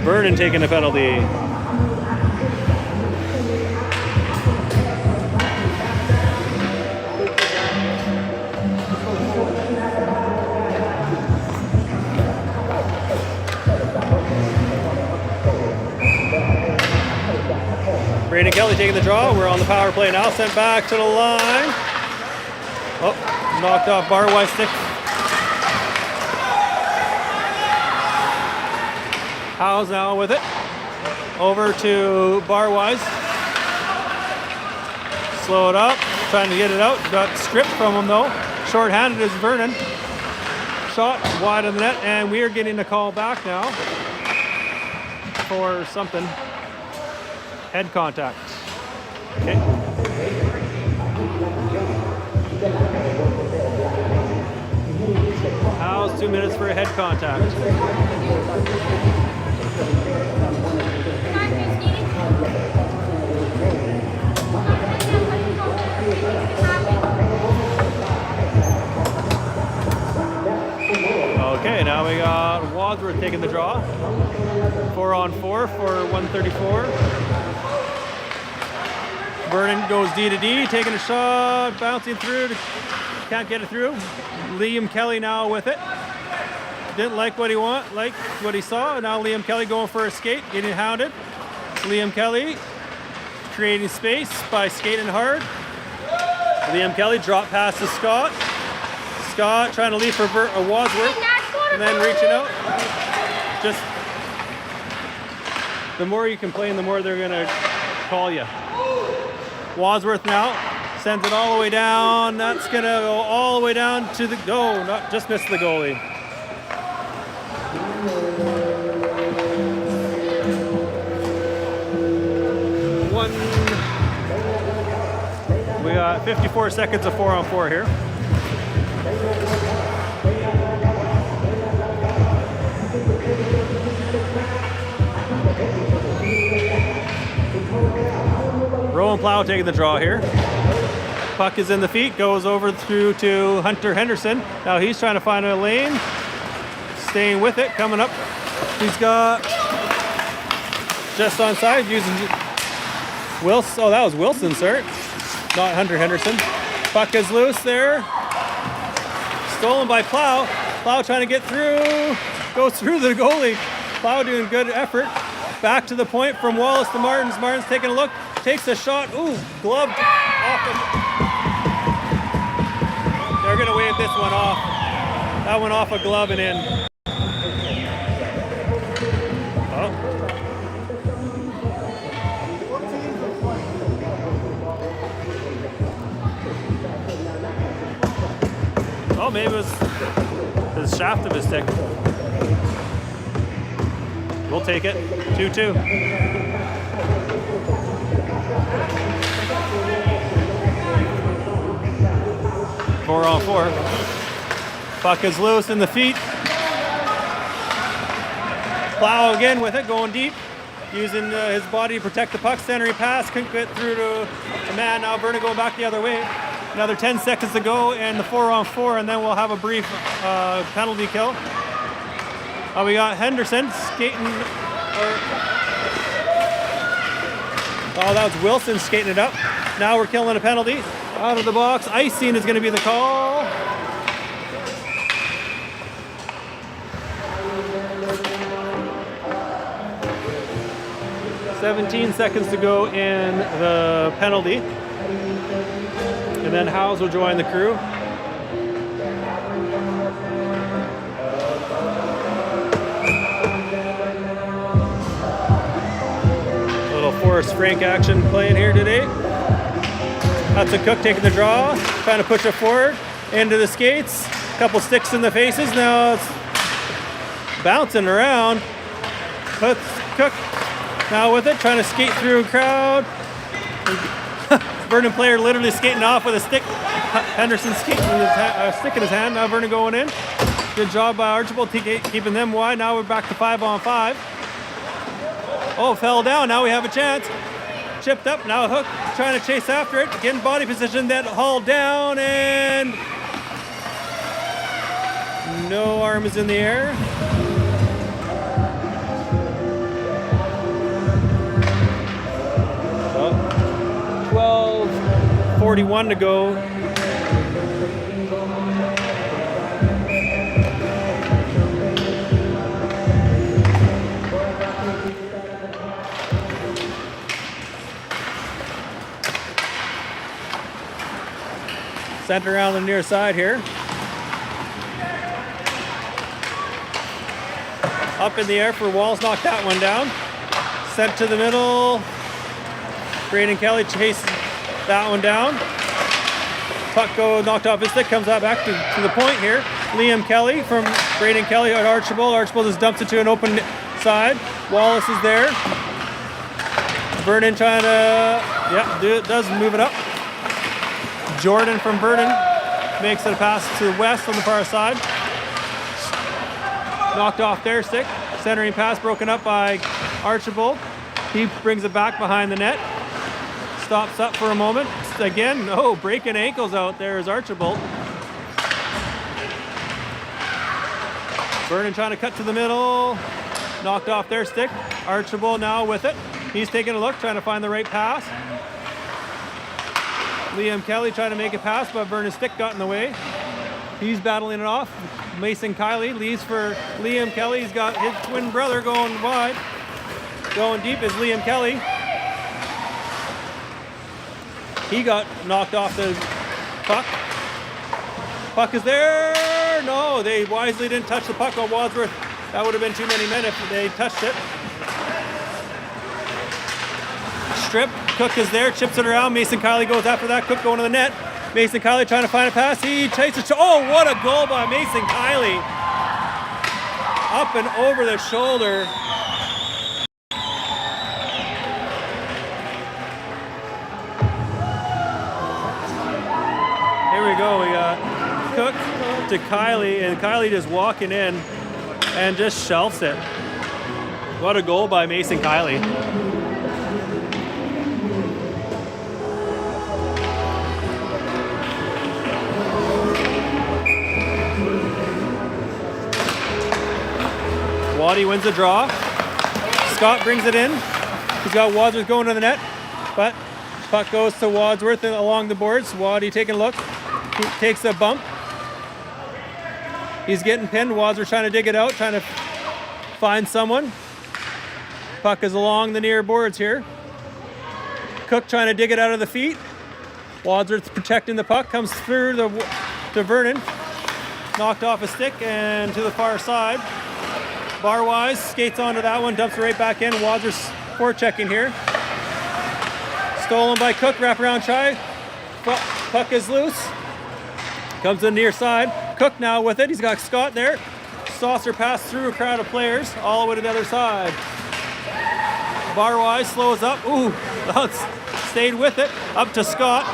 Vernon taking a penalty. Braden Kelly taking the draw. We're on the power play now. Sent back to the line. Oh, knocked off Barwise stick. Howes now with it. Over to Barwise. Slow it up. Trying to get it out. Got stripped from him though. Short-handed is Vernon. Shot wide of the net, and we are getting a call back now for something. Head contact. Okay. How's 2 minutes for a head contact? Okay, now we got Wadsworth taking the draw. 4-on-4 for 134. Vernon goes D to D, taking a shot, bouncing through, can't get it through. Liam Kelly now with it. Didn't like what he saw. Now Liam Kelly going for a skate, getting hounded. Liam Kelly creating space by skating hard. Liam Kelly drop pass to Scott. Scott trying to leave for Wadsworth, and then reaching out. Just the more you complain, the more they're gonna call you. Wadsworth now sends it all the way down. That's gonna go all the way down to the goal. Not just missed the goalie. We got 54 seconds of 4-on-4 here. Rowan Plow taking the draw here. Puck is in the feet, goes over through to Hunter Henderson. Now he's trying to find a lane. Staying with it, coming up. He's got just onside using Wilson. Oh, that was Wilson, sir. Not Hunter Henderson. Puck is loose there. Stolen by Plow. Plow trying to get through. Goes through the goalie. Plow doing good effort. Back to the point from Wallace to Martins. Martins taking a look. Takes a shot. Ooh, gloved off of. They're going to wave this one off. That went off a glove and in. Oh, maybe it was the shaft of his stick. We'll take it. 2-2. Four on four. Puck is loose in the feet. Plow again with it, going deep. Using his body to protect the puck. Centering pass, couldn't get through to the man. Now Berna going back the other way. Another 10 seconds to go and the 4-on-4, and then we'll have a brief penalty kill. We got Henderson skating. That was Wilson skating it up. Now we're killing a penalty. Out of the box. Icing is going to be the call. "17 seconds to go in the penalty. And then Howes will join the crew. A little Forrest Frank action playing here today. Hudson Cook taking the draw, trying to push it forward into the skates. A couple sticks in the faces. Now it's bouncing around. Cook now with it, trying to skate through a crowd. Vernon player literally skating off with a stick. Henderson skating with a stick in his hand. Now Vernon going in. Good job by Archibald keeping them wide. Now we're back to 5-on-5. Oh, fell down. Now we have a chance. Chipped up. Now Hook trying to chase after it. Getting body position. That hauled down and no arm is in the air. So 12:41 to go. Sent around the near side here. Up in the air for Walls, knocked that one down. Sent to the middle. Braden Kelly chased that one down. Puck knocked off his stick, comes out back to the point here. Liam Kelly from Braden Kelly at Archibald. Archibald just dumps it to an open side. Wallace is there. Vernon trying to, does move it up. Jordan from Vernon makes it a pass to the west on the far side. Knocked off their stick. Centering pass broken up by Archibald. He brings it back behind the net. Stops up for a moment. Again, breaking ankles out there is Archibald. Vernon trying to cut to the middle. Knocked off their stick. Archibald now with it. He's taking a look, trying to find the right pass. Liam Kelly trying to make a pass, but Vernon's stick got in the way. He's battling it off. Mason Kiley leaves for Liam Kelly. He's got his twin brother going wide. Going deep is Liam Kelly. He got knocked off the puck. Puck is there. No, they wisely didn't touch the puck on Wadsworth. That would have been too many men if they touched it. Strip. Cook is there, chips it around. Mason Kiley goes after that. Cook going to the net. Mason Kiley trying to find a pass. He chases. Oh, what a goal by Mason Kiley. Up and over the shoulder. here we go. We got Cook to Kylie, and Kylie just walking in and just shelves it. What a goal by Mason Kylie. Waddy wins the draw. Scott brings it in. He's got Wadsworth going to the net, but puck goes to Wadsworth along the boards. Waddy taking a look. He takes a bump. He's getting pinned. Wadsworth trying to dig it out, trying to find someone. Puck is along the near boards here. Cook trying to dig it out of the feet. Wadsworth protecting the puck. Comes through to Vernon. Knocked off a stick and to the far side. Barwise skates onto that one, dumps it right back in. Wadsworth's forechecking here. Stolen by Cook, wraparound try. Puck is loose. Comes to the near side. Cook now with it. He's got Scott there. Saucer pass through a crowd of players, all the way to the other side. Barwise slows up. Ooh, that's stayed with it. Up to Scott.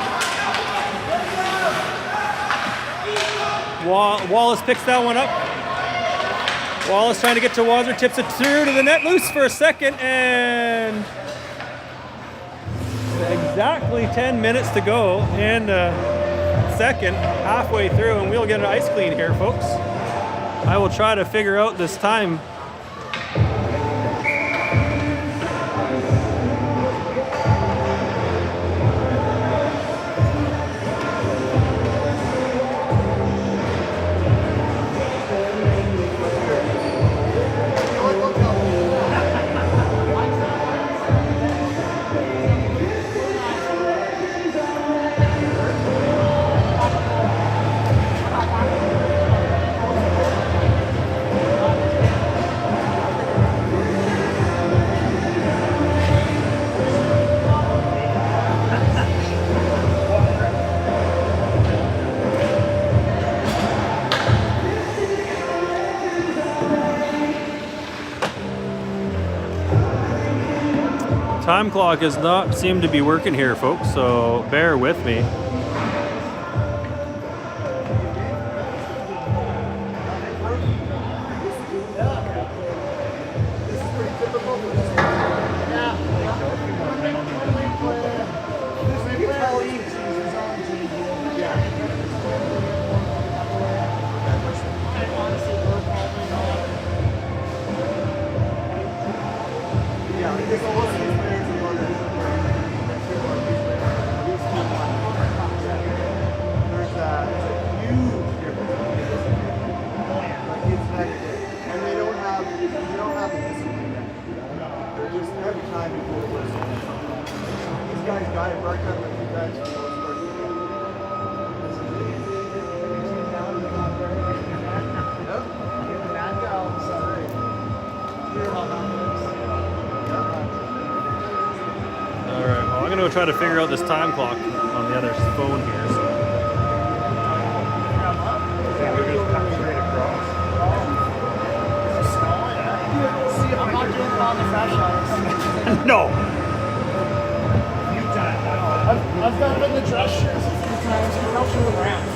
Wallace picks that one up. Wallace trying to get to Wadsworth, tips it through to the net, loose for a second, and exactly 10 minutes to go in second, halfway through, and we'll get an ice clean here, folks. I will try to figure out this time. Time clock does not seem to be working here, folks, so bear with me. Try to figure out this time clock on the other phone here. So. We're just coming straight across. I'm not doing it on the fresh ice. No. You've done it. I've done it in the dress shirts a few times. You help you around.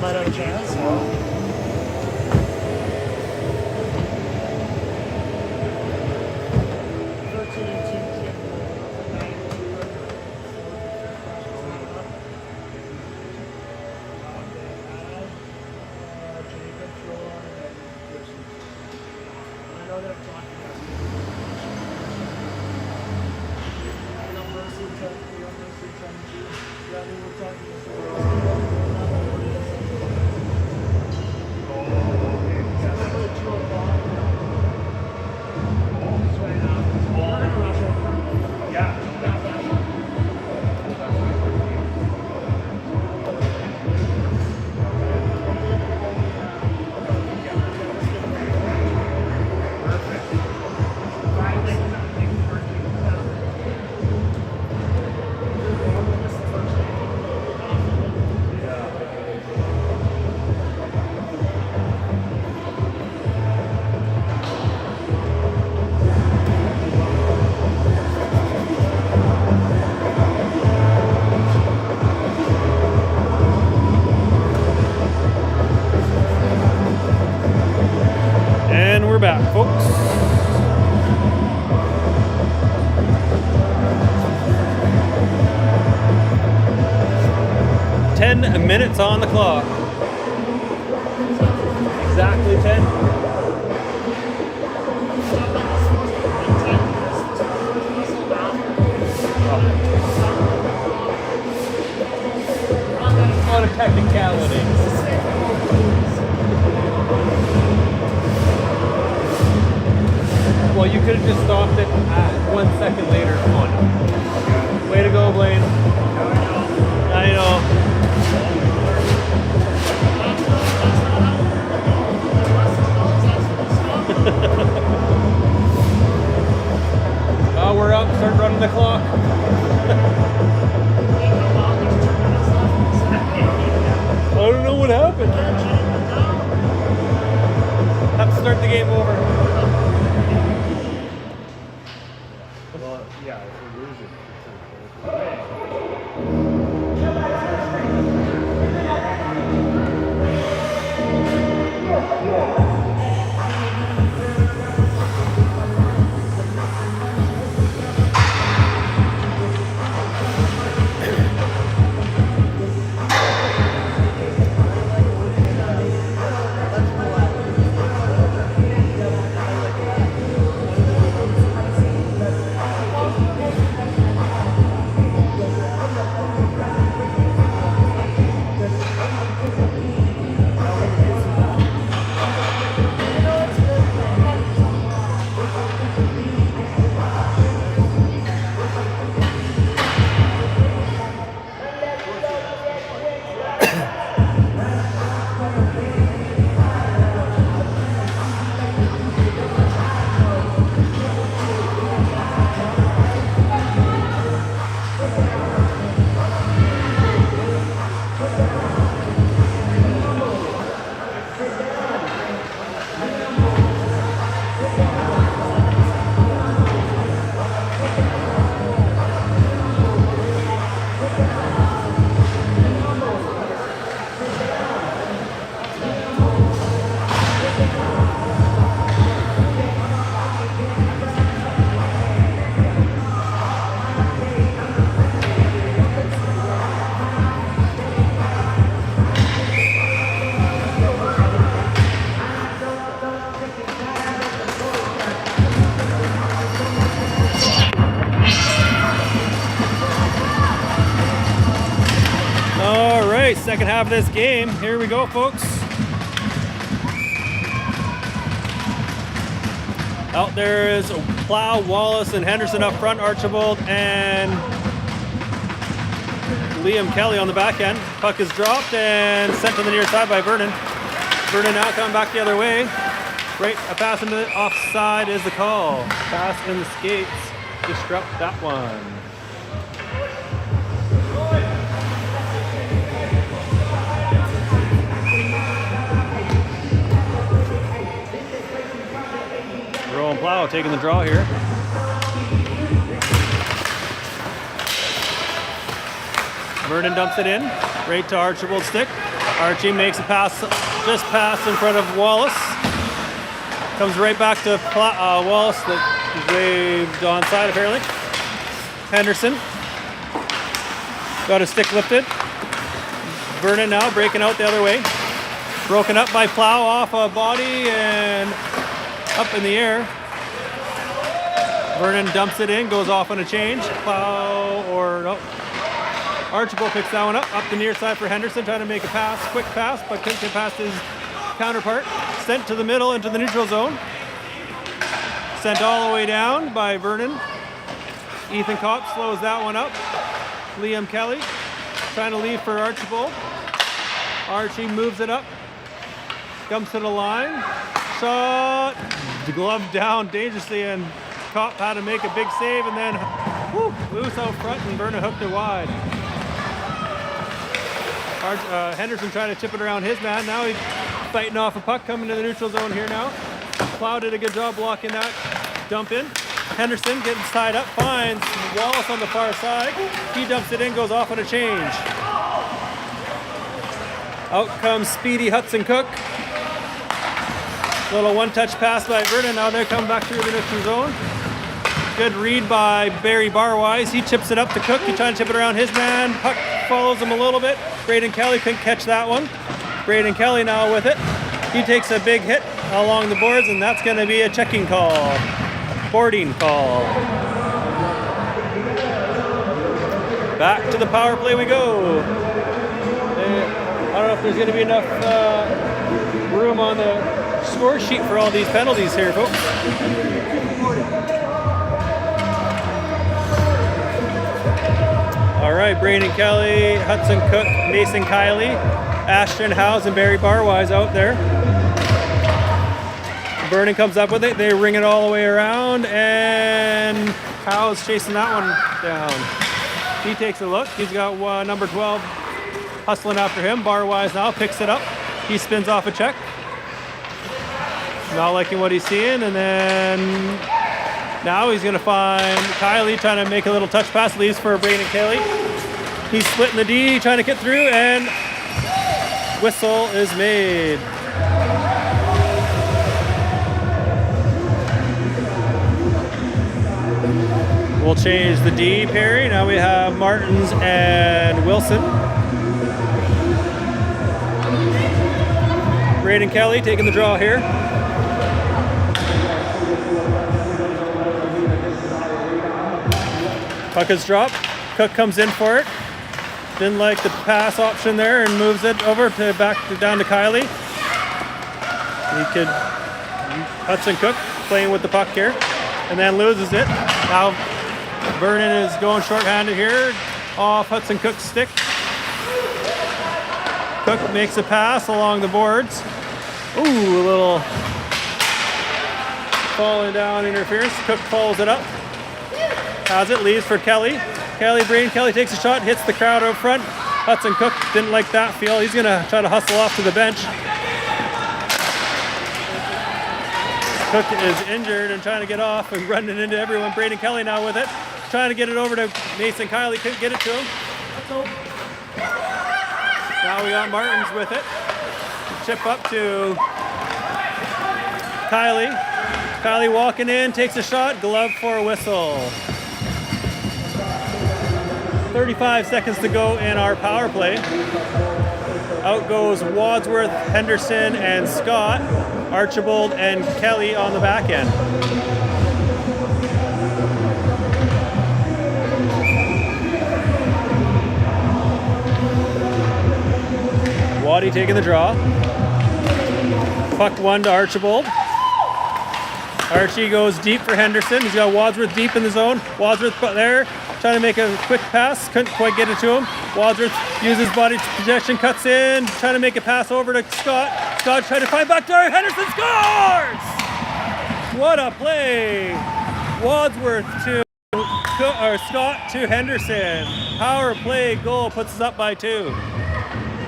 might have a chance. And we're back, folks. Ten minutes on the clock. Exactly 10. A lot of technicalities. Well, you could have just stopped it 1 second later. Come on. Way to go, Blaine. I know. Oh, we're up. Start running the clock. I don't know what happened. Have to start the game over. Well, yeah, if we lose it. Second half of this game. Here we go, folks. Out there is Plow, Wallace, and Henderson up front. Archibald and Liam Kelly on the back end. Puck is dropped and sent to the near side by Vernon. Vernon now coming back the other way. Right, a pass into the offside is the call. Pass in the skates. Disrupt that one. Rowan Plow taking the draw here. Vernon dumps it in. Right to Archibald's stick. Archie makes a pass just past in front of Wallace. Comes right back to Wallace that is waved onside apparently. Henderson got his stick lifted. Vernon now breaking out the other way. Broken up by Plow off a body and up in the air. Vernon dumps it in, goes off on a change. Plow or no. Archibald picks that one up the near side for Henderson, trying to make a pass, quick pass, but couldn't get past his counterpart. Sent to the middle into the neutral zone. Sent all the way down by Vernon. Ethan Kopp slows that one up. Liam Kelly trying to leave for Archibald. Archie moves it up. Comes to the line. Shot. The glove down dangerously, and Kopp had to make a big save, and then loose out front, and Vernon hooked it wide. Henderson trying to tip it around his man. Now he's fighting off a puck coming to the neutral zone here now. Plow did a good job blocking that dump in. Henderson getting tied up, finds Wallace on the far side. He dumps it in, goes off on a change. Out comes speedy Hudson Cook. Little one-touch pass by Vernon. Now they come back through the neutral zone. Good read by Barry Barwise. He chips it up to Cook. He's trying to chip it around his man. Puck follows him a little bit. Braden Kelly couldn't catch that one. Braden Kelly now with it. He takes a big hit along the boards, and that's going to be a checking call. Boarding call. Back to the power play we go. I don't know if there's going to be enough room on the score sheet for all these penalties here, folks. All right, Braden Kelly, Hudson Cook, Mason Kiley, Ashton Howes, and Barry Barwise out there. Vernon comes up with it. They ring it all the way around, and Howes chasing that one down. He takes a look. He's got number 12 hustling after him. Barwise now picks it up. He spins off a check. Not liking what he's seeing, and then now he's going to find Kiley trying to make a little touch pass. Leaves for Braden Kelly. He's splitting the D, trying to get through, and whistle is made. We'll change the D, Perry. Now we have Martins and Wilson. Braden Kelly taking the draw here. Puck is dropped. Cook comes in for it. Didn't like the pass option there and moves it over to down to Kiley. Hudson Cook playing with the puck here, and then loses it. Now Vernon is going shorthanded here off Hudson Cook's stick. Cook makes a pass along the boards. Ooh, a little falling down interference. Cook follows it up. Has it, leaves for Kelly. Braden Kelly takes a shot, hits the crowd out front. Hudson Cook didn't like that feel. He's gonna try to hustle off to the bench. Cook is injured and trying to get off and running into everyone. Braden Kelly now with it. Trying to get it over to Mason Kiley, couldn't get it to him. Now we got Martins with it. Chip up to Kiley. Kiley walking in, takes a shot, glove for a whistle. 35 seconds to go in our power play. Out goes Wadsworth, Henderson, and Scott. Archibald and Kelly on the back end. Waddy taking the draw. Puck one to Archibald. Archie goes deep for Henderson. He's got Wadsworth deep in the zone. Wadsworth there, trying to make a quick pass. Couldn't quite get it to him. Wadsworth uses body possession, cuts in, trying to make a pass over to Scott. Scott trying to find backdoor. Henderson scores! What a play! Wadsworth to Scott to Henderson. Power play goal puts us up by 2.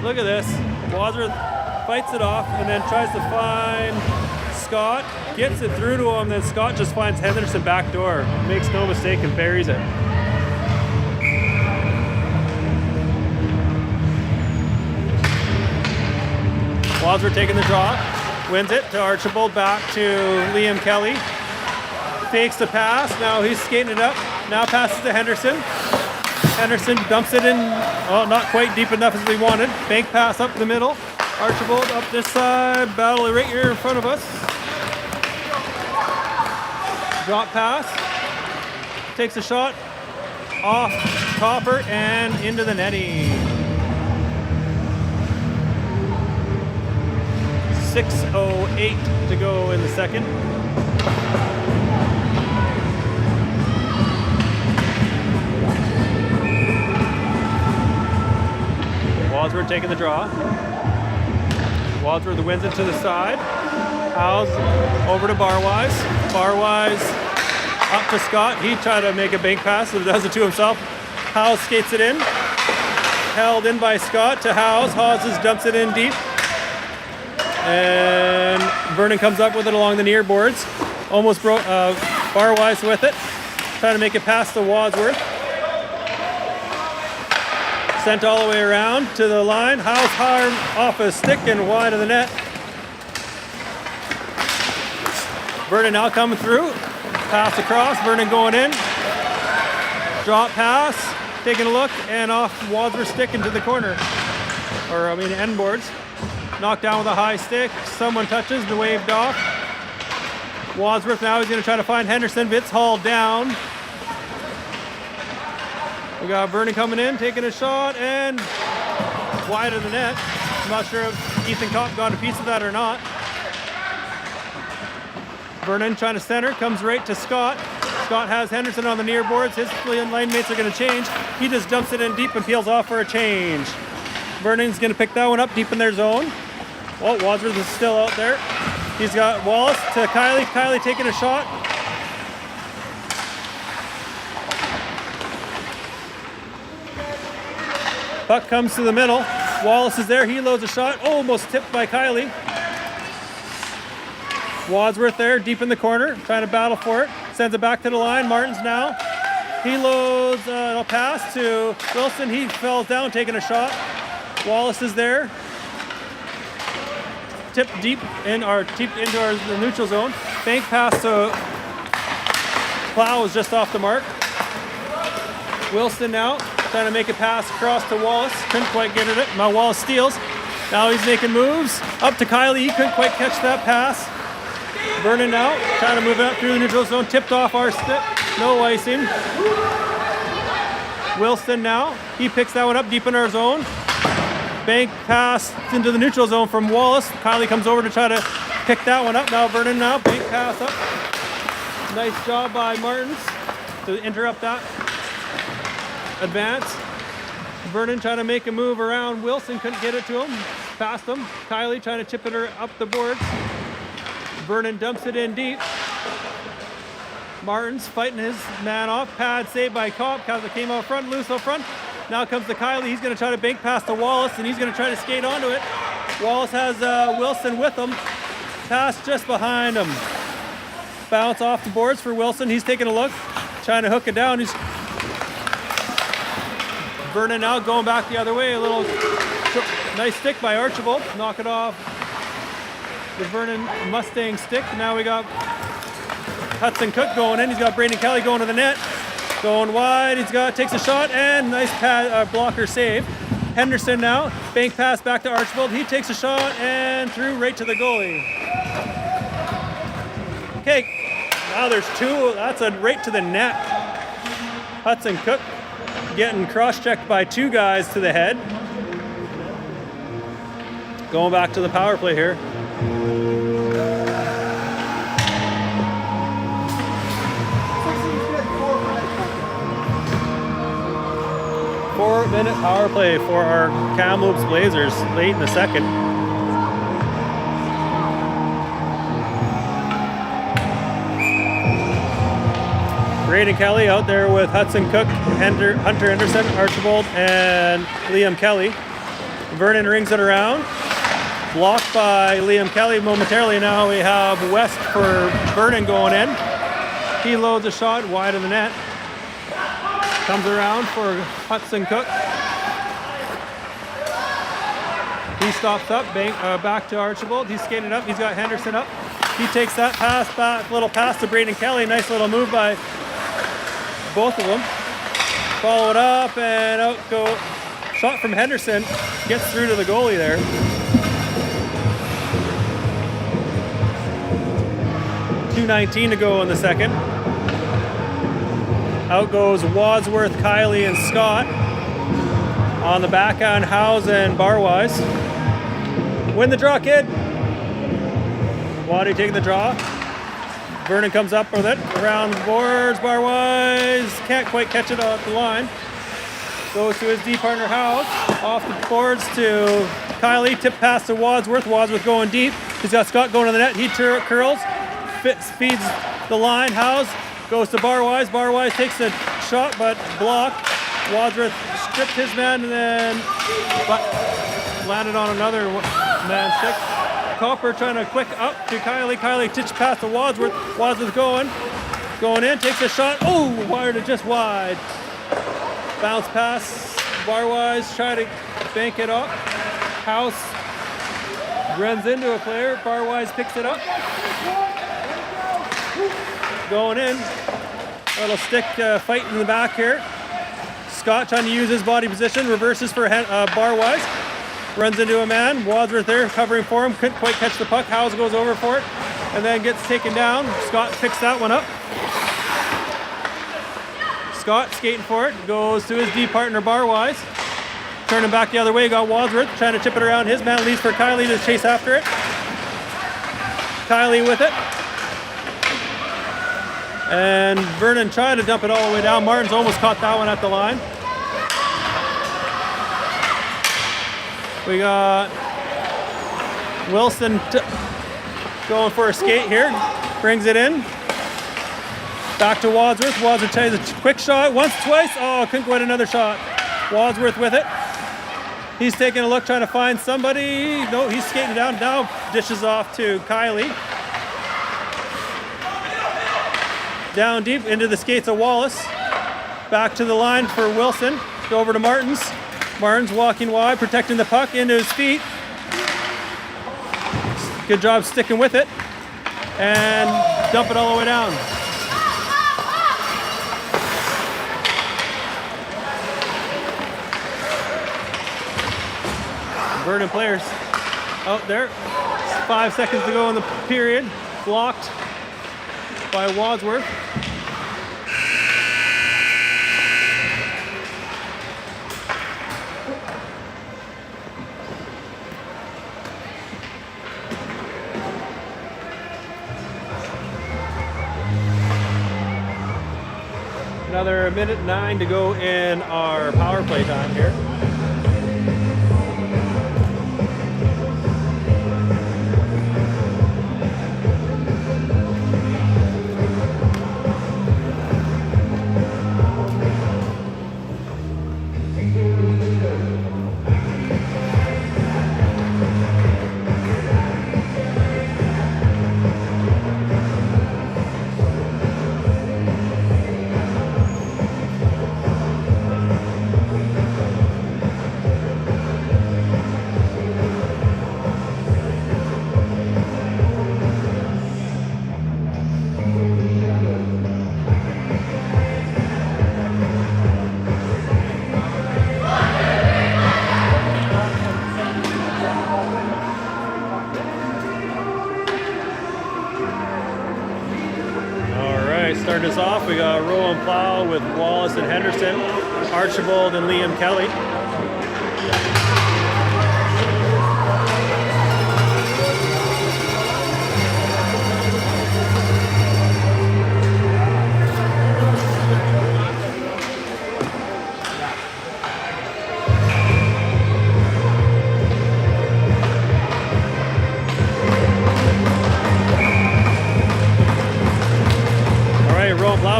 Look at this. Wadsworth fights it off and then tries to find Scott, gets it through to him, then Scott just finds Henderson back door, makes no mistake and buries it. Wadsworth taking the draw. Wins it to Archibald, back to Liam Kelly. Fakes the pass. Now he's skating it up. Now passes to Henderson. Henderson dumps it in. Oh, not quite deep enough as we wanted. Bank pass up the middle. Archibald up this side. Battle right here in front of us. Drop pass. Takes a shot. Off Copper and into the netting. 6:08 to go in the second. Wadsworth taking the draw. Wadsworth wins it to the side. Howes over to Barwise. Barwise up to Scott. He tried to make a bank pass, but does it to himself. Howes skates it in. Held in by Scott to Howes. Howes just dumps it in deep. And Vernon comes up with it along the near boards. Almost broke Barwise with it. Trying to make it past the Wadsworth. Sent all the way around to the line. Howes hard off a stick and wide of the net. Vernon now coming through. Pass across. Vernon going in. Drop pass. Taking a look and off Wadsworth stick into the corner. End boards. Knocked down with a high stick. Someone touches and waved off. Wadsworth now is going to try to find Henderson. It's hauled down. We got Vernon coming in, taking a shot, and wide of the net. I'm not sure if Ethan Kopp got a piece of that or not. Vernon trying to center, comes right to Scott. Scott has Henderson on the near boards. His line mates are going to change. He just dumps it in deep and peels off for a change. Vernon's going to pick that one up deep in their zone. Well, Wadsworth is still out there. He's got Wallace to Kylie. Kylie taking a shot. Puck comes to the middle. Wallace is there. He loads a shot. Almost tipped by Kylie. Wadsworth there, deep in the corner, trying to battle for it. Sends it back to the line. Martins now. He loads a pass to Wilson. He falls down, taking a shot. Wallace is there. Tipped deep into the neutral zone. Bank pass to Plow is just off the mark. Wilson now trying to make a pass across to Wallace. Couldn't quite get it. Now Wallace steals. Now he's making moves. Up to Kylie. He couldn't quite catch that pass. Vernon now trying to move it up through the neutral zone. Tipped off our stick. No icing. Wilson now. He picks that one up deep in our zone. Bank pass into the neutral zone from Wallace. Kylie comes over to try to pick that one up. Now Vernon now. Bank pass up. Nice job by Martins to interrupt that advance. Vernon trying to make a move around Wilson. Couldn't get it to him. Past him. Kylie trying to chip it up the boards. Vernon dumps it in deep. Martins fighting his man off. Pad saved by Kopp. Kazza came out front, loose out front. Now comes to Kylie. He's going to try to bank past to Wallace, and he's going to try to skate onto it. Wallace has Wilson with him. Pass just behind him. Bounce off the boards for Wilson. He's taking a look, trying to hook it down. Vernon now going back the other way. A little nice stick by Archibald. Knock it off the Vernon Mustang stick. Now we got Hudson Cook going in. He's got Brandon Kelly going to the net. Going wide. Takes a shot and nice blocker save. Henderson now. Bank pass back to Archibald. He takes a shot and threw right to the goalie. Okay. Now there's two. That's a right to the net. Hudson Cook getting cross-checked by two guys to the head. Going back to the power play here. Four-minute power play for our Kamloops Blazers late in the second. Braden Kelly out there with Hudson Cook, Hunter Henderson, Archibald, and Liam Kelly. Vernon rings it around. Blocked by Liam Kelly momentarily. Now we have West for Vernon going in. He loads a shot wide of the net. Comes around for Hudson Cook. He stops up, back to Archibald. He's skated up. He's got Henderson up. He takes that pass back, little pass to Braden Kelly. Nice little move by both of them. Follow it up and out go. Shot from Henderson. Gets through to the goalie there. .219 to go in the second. Out goes Wadsworth, Kylie, and Scott. On the backhand, Howes and Barwise. Win the draw, kid. Waddy taking the draw. Vernon comes up with it. Around the boards, Barwise. Can't quite catch it off the line. Goes to his D partner, Howes. Off the boards to Kylie. Tip pass to Wadsworth. Wadsworth going deep. He's got Scott going to the net. He curls. Feeds the line. Howes goes to Barwise. Barwise takes the shot, but blocked. Wadsworth stripped his man and then landed on another man's stick. Copper trying to quick up to Kylie. Kylie titch pass to Wadsworth. Wadsworth going in, takes a shot. Oh, wired it just wide. Bounce pass. Barwise try to bank it up. House runs into a player. Barwise picks it up. Going in. A little stick fight in the back here. Scott trying to use his body position. Reverses for Barwise. Runs into a man. Wadsworth there covering for him. Couldn't quite catch the puck. Howes goes over for it. And then gets taken down. Scott picks that one up. Scott skating for it. Goes to his D partner Barwise. Turning back the other way. Got Wadsworth trying to chip it around. His man leaves for Kylie to chase after it. Kylie with it. And Vernon tried to dump it all the way down. Martin's almost caught that one at the line. We got Wilson going for a skate here. Brings it in. Back to Wadsworth. Wadsworth tries a quick shot. Once, twice. Oh, couldn't get another shot. Wadsworth with it. He's taking a look, trying to find somebody. No, he's skating down. Now dishes off to Kylie. Down deep into the skates of Wallace. Back to the line for Wilson. Go over to Martins. Martins walking wide, protecting the puck into his feet. Good job sticking with it. And dump it all the way down. Vernon players out there. 5 seconds to go in the period. Blocked by Wadsworth. Another minute 9 to go in our power play time here. Starting us off, we got Rowan Plow with Wallace and Henderson, Archibald and Liam Kelly.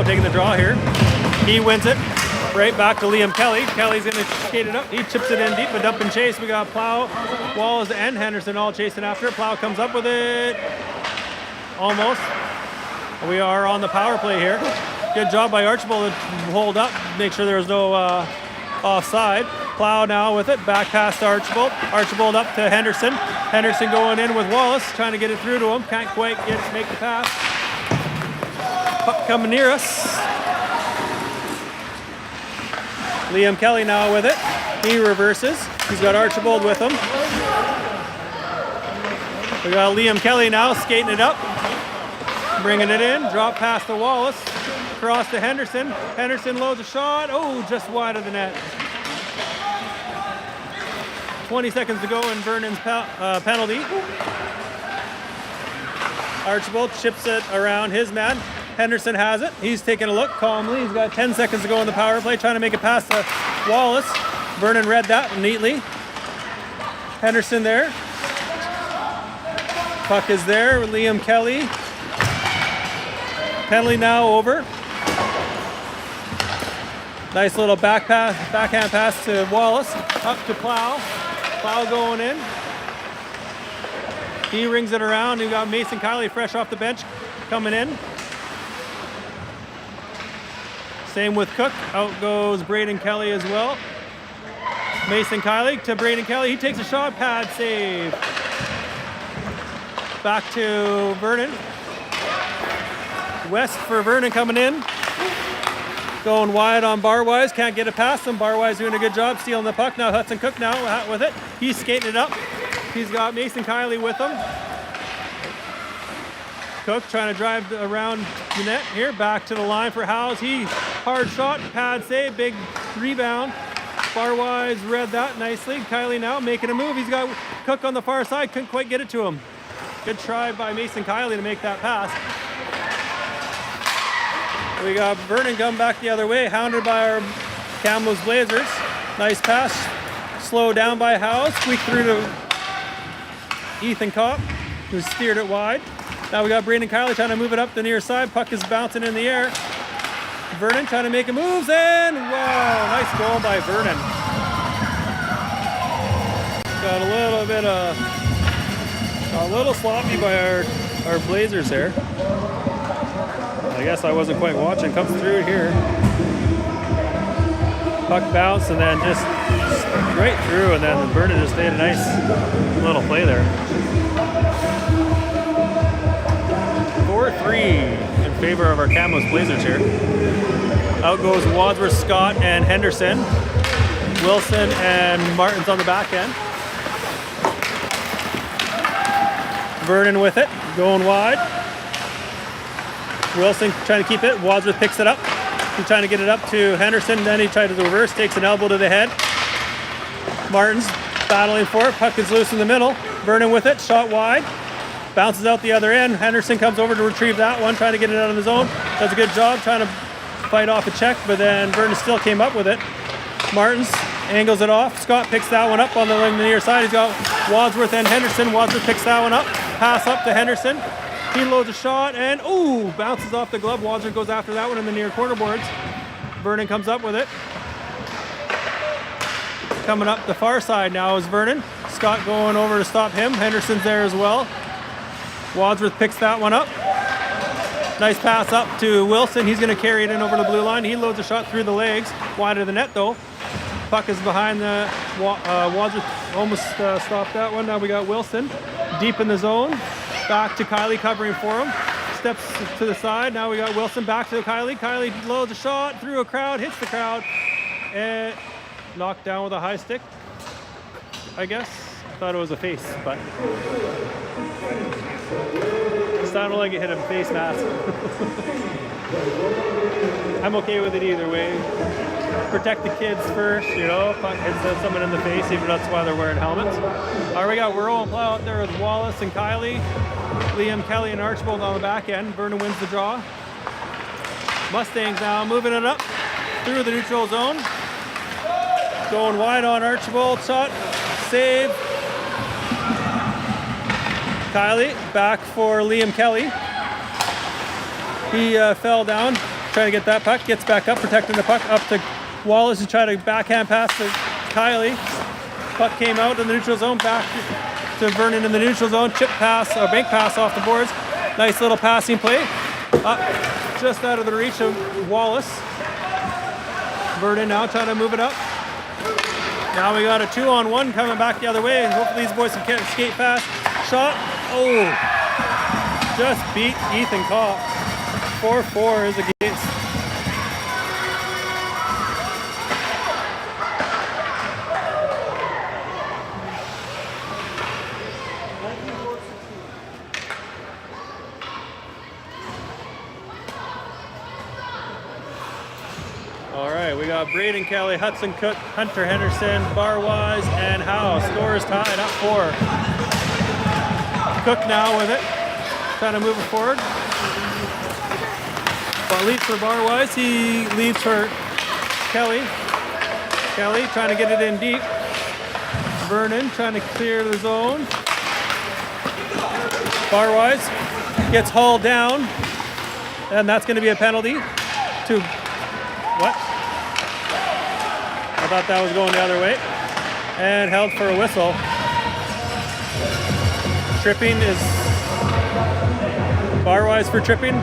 Taking the draw here. He wins it. Right back to Liam Kelly. Kelly's going to skate it up. He chips it in deep, a dump and chase. We got Plow, Wallace, and Henderson all chasing after it. Plow comes up with it. Almost. We are on the power play here. Good job by Archibald to hold up, make sure there was no offside. Plow now with it, back past Archibald. Archibald up to Henderson. Henderson going in with Wallace, trying to get it through to him. Can't quite make the pass. Puck coming near us. Liam Kelly now with it. He reverses. He's got Archibald with him. We got Liam Kelly now skating it up. Bringing it in. Drop past to Wallace. Cross to Henderson. Henderson loads a shot. Oh, just wide of the net. 20 seconds to go in Vernon's penalty. Archibald chips it around his man. Henderson has it. He's taking a look calmly. He's got 10 seconds to go in the power play, trying to make it past to Wallace. Vernon read that neatly. Henderson there. Puck is there. Liam Kelly. Penalty now over. Nice little backhand pass to Wallace. Up to Plow. Plow going in. He rings it around. You got Mason Kiley fresh off the bench coming in. Same with Cook. Out goes Braden Kelly as well. Mason Kiley to Braden Kelly. He takes a shot, pad save. Back to Vernon. West for Vernon coming in. Going wide on Barwise. Can't get it past him. Barwise doing a good job stealing the puck. Now Hudson Cook now with it. He's skating it up. He's got Mason Kiley with him. Cook trying to drive around the net here. Back to the line for Howes. He hard shot. Pad save. Big rebound. Barwise read that nicely. Kiley now making a move. He's got Cook on the far side. Couldn't quite get it to him. Good try by Mason Kiley to make that pass. We got Vernon come back the other way, hounded by our Kamloops Blazers. Nice pass, slowed down by Howes, squeaked through to Ethan Kopp, who steered it wide. Now we got Braden Kiley trying to move it up the near side. Puck is bouncing in the air. Vernon trying to make a move, and wow, nice goal by Vernon. Got a little sloppy by our Blazers there. I guess I wasn't quite watching. Comes through here. Puck bounce and then just right through, and then Vernon just made a nice little play there. 4-3 in favor of our Kamloops Blazers here. Out goes Wadsworth, Scott, and Henderson. Wilson and Martin's on the back end. Vernon with it, going wide. Wilson trying to keep it. Wadsworth picks it up. He's trying to get it up to Henderson. Then he tried to reverse, takes an elbow to the head. Martin's battling for it. Puck is loose in the middle. Vernon with it, shot wide. Bounces out the other end. Henderson comes over to retrieve that one, trying to get it out of the zone. Does a good job trying to fight off a check, but then Vernon still came up with it. Martins angles it off. Scott picks that one up on the near side. He's got Wadsworth and Henderson. Wadsworth picks that one up. Pass up to Henderson. He loads a shot and ooh, bounces off the glove. Wadsworth goes after that one in the near corner boards. Vernon comes up with it. Coming up the far side now is Vernon. Scott going over to stop him. Henderson's there as well. Wadsworth picks that one up. Nice pass up to Wilson. He's going to carry it in over the blue line. He loads a shot through the legs. Wide of the net though. Puck is behind the Wadsworth. Almost stopped that one. Now we got Wilson deep in the zone. Back to Kiley covering for him. Steps to the side. Now we got Wilson back to Kiley. Kiley loads a shot through a crowd, hits the crowd, and knocked down with a high stick. I guess. I thought it was a face, but it sounded like it hit a face mask. I'm okay with it either way. Protect the kids first, you know. Puck hits someone in the face, even that's why they're wearing helmets. All right, we got Whirl and Plow out there with Wallace and Kiley. Liam Kelly and Archibald on the back end. Vernon wins the draw. Mustangs now moving it up through the neutral zone. Going wide on Archibald. Shot. Save. Kiley back for Liam Kelly. He fell down. Trying to get that puck. Gets back up, protecting the puck up to Wallace and try to backhand pass to Kiley. Puck came out in the neutral zone. Back to Vernon in the neutral zone. Chip pass, or bank pass off the boards. Nice little passing play. Up just out of the reach of Wallace. Vernon now trying to move it up. Now we got a 2-on-1 coming back the other way. Hopefully these boys can skate fast. Shot. Oh, just beat Ethan Kopp. 4-4 is the case. All right, we got Braden Kelly, Hudson Cook, Hunter Henderson, Barwise, and Howe. Score is tied up 4. Cook now with it, trying to move it forward. But leads for Barwise, he leads for Kelly. Kelly trying to get it in deep. Vernon trying to clear the zone. Barwise gets hauled down, and that's going to be a penalty to what? I thought that was going the other way. And held for a whistle. Tripping is Barwise for tripping.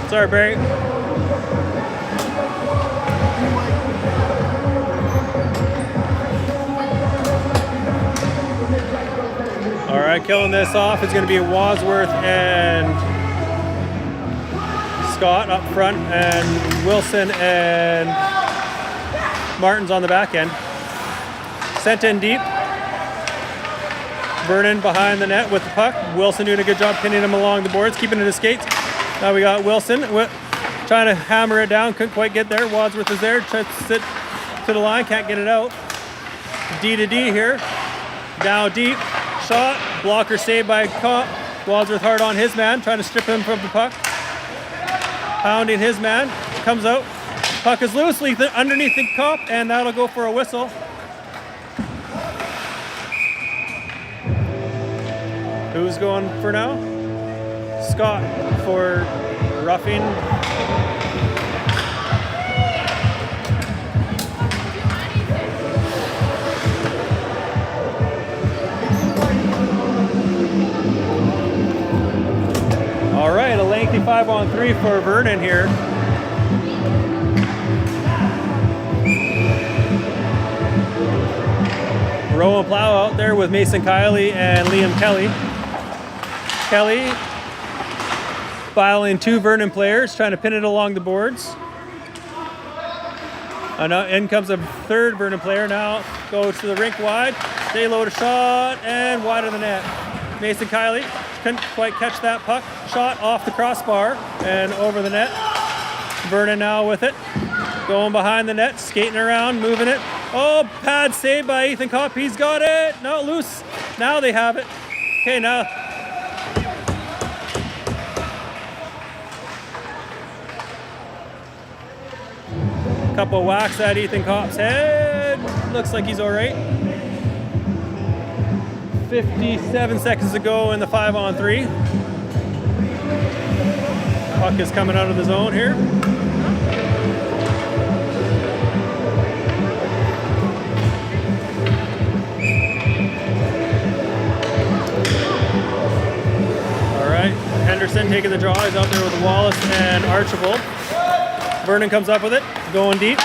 Sorry, Barry. All right, killing this off is going to be Wadsworth and Scott up front, and Wilson and Martin's on the back end. Sent in deep. Vernon behind the net with the puck. Wilson doing a good job pinning him along the boards, keeping it in his skates. Now we got Wilson trying to hammer it down, couldn't quite get there. Wadsworth is there, tries to sit to the line, can't get it out. D to D here. Now deep. Shot, blocker saved by Kopp. Wadsworth hard on his man, trying to strip him from the puck. Pounding his man, comes out. Puck is loosely underneath the Kopp, and that'll go for a whistle. Who's going for now? Scott for roughing. All right, a lengthy 5-on-3 for Vernon here. Rowan Plow out there with Mason Kiley and Liam Kelly. Kelly filing 2 Vernon players, trying to pin it along the boards. In comes a 3rd Vernon player. Now goes to the rink wide. They load a shot and wide of the net. Mason Kiley couldn't quite catch that puck. Shot off the crossbar and over the net. Vernon now with it. Going behind the net, skating around, moving it. Oh, pad saved by Ethan Kopp. He's got it. No, loose. Now they have it. Okay, now. Couple whacks at Ethan Kopp's head. Looks like he's all right. 57 seconds to go in the 5-on-3. Puck is coming out of the zone here. All right, Henderson taking the draw. He's out there with Wallace and Archibald. Vernon comes up with it, going deep.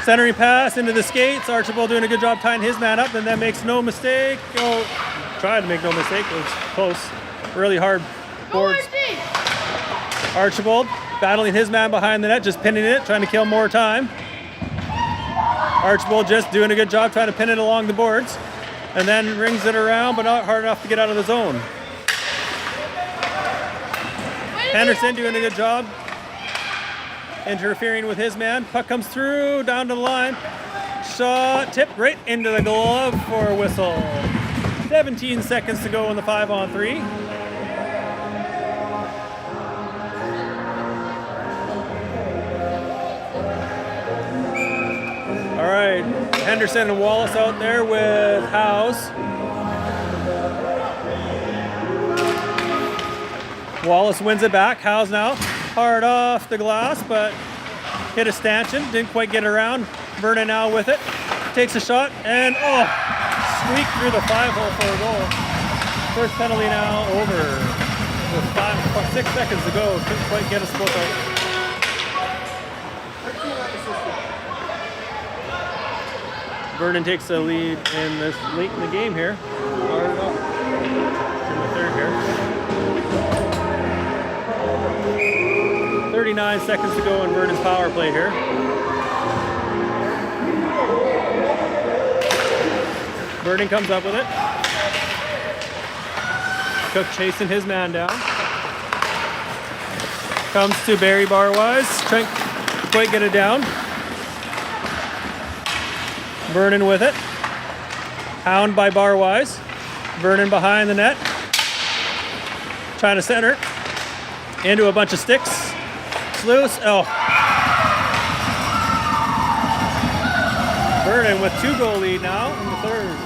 Centering pass into the skates. Archibald doing a good job tying his man up, and then makes no mistake. Oh, tried to make no mistake. It was close. Really hard boards. Archibald battling his man behind the net, just pinning it, trying to kill more time. Archibald just doing a good job trying to pin it along the boards, and then rings it around, but not hard enough to get out of the zone. Henderson doing a good job interfering with his man. Puck comes through, down to the line. Shot, tipped right into the glove for a whistle. 17 seconds to go in the 5-on-3. All right, Henderson and Wallace out there with Howes. Wallace wins it back. Howes now hard off the glass, but hit a stanchion, didn't quite get around. Vernon now with it, takes a shot, and squeaked through the 5-hole for a goal. First penalty now over. with 6 seconds to go. Couldn't quite get us both out. Vernon takes the lead in this late in the game here. Started up in the third here. 39 seconds to go in Vernon's power play here. Vernon comes up with it. Cook chasing his man down. Comes to Barry Barwise. Trying to quite get it down. Vernon with it. Hound by Barwise. Vernon behind the net. Trying to center. Into a bunch of sticks. It's loose. Oh. Vernon with 2-goal lead now in the third.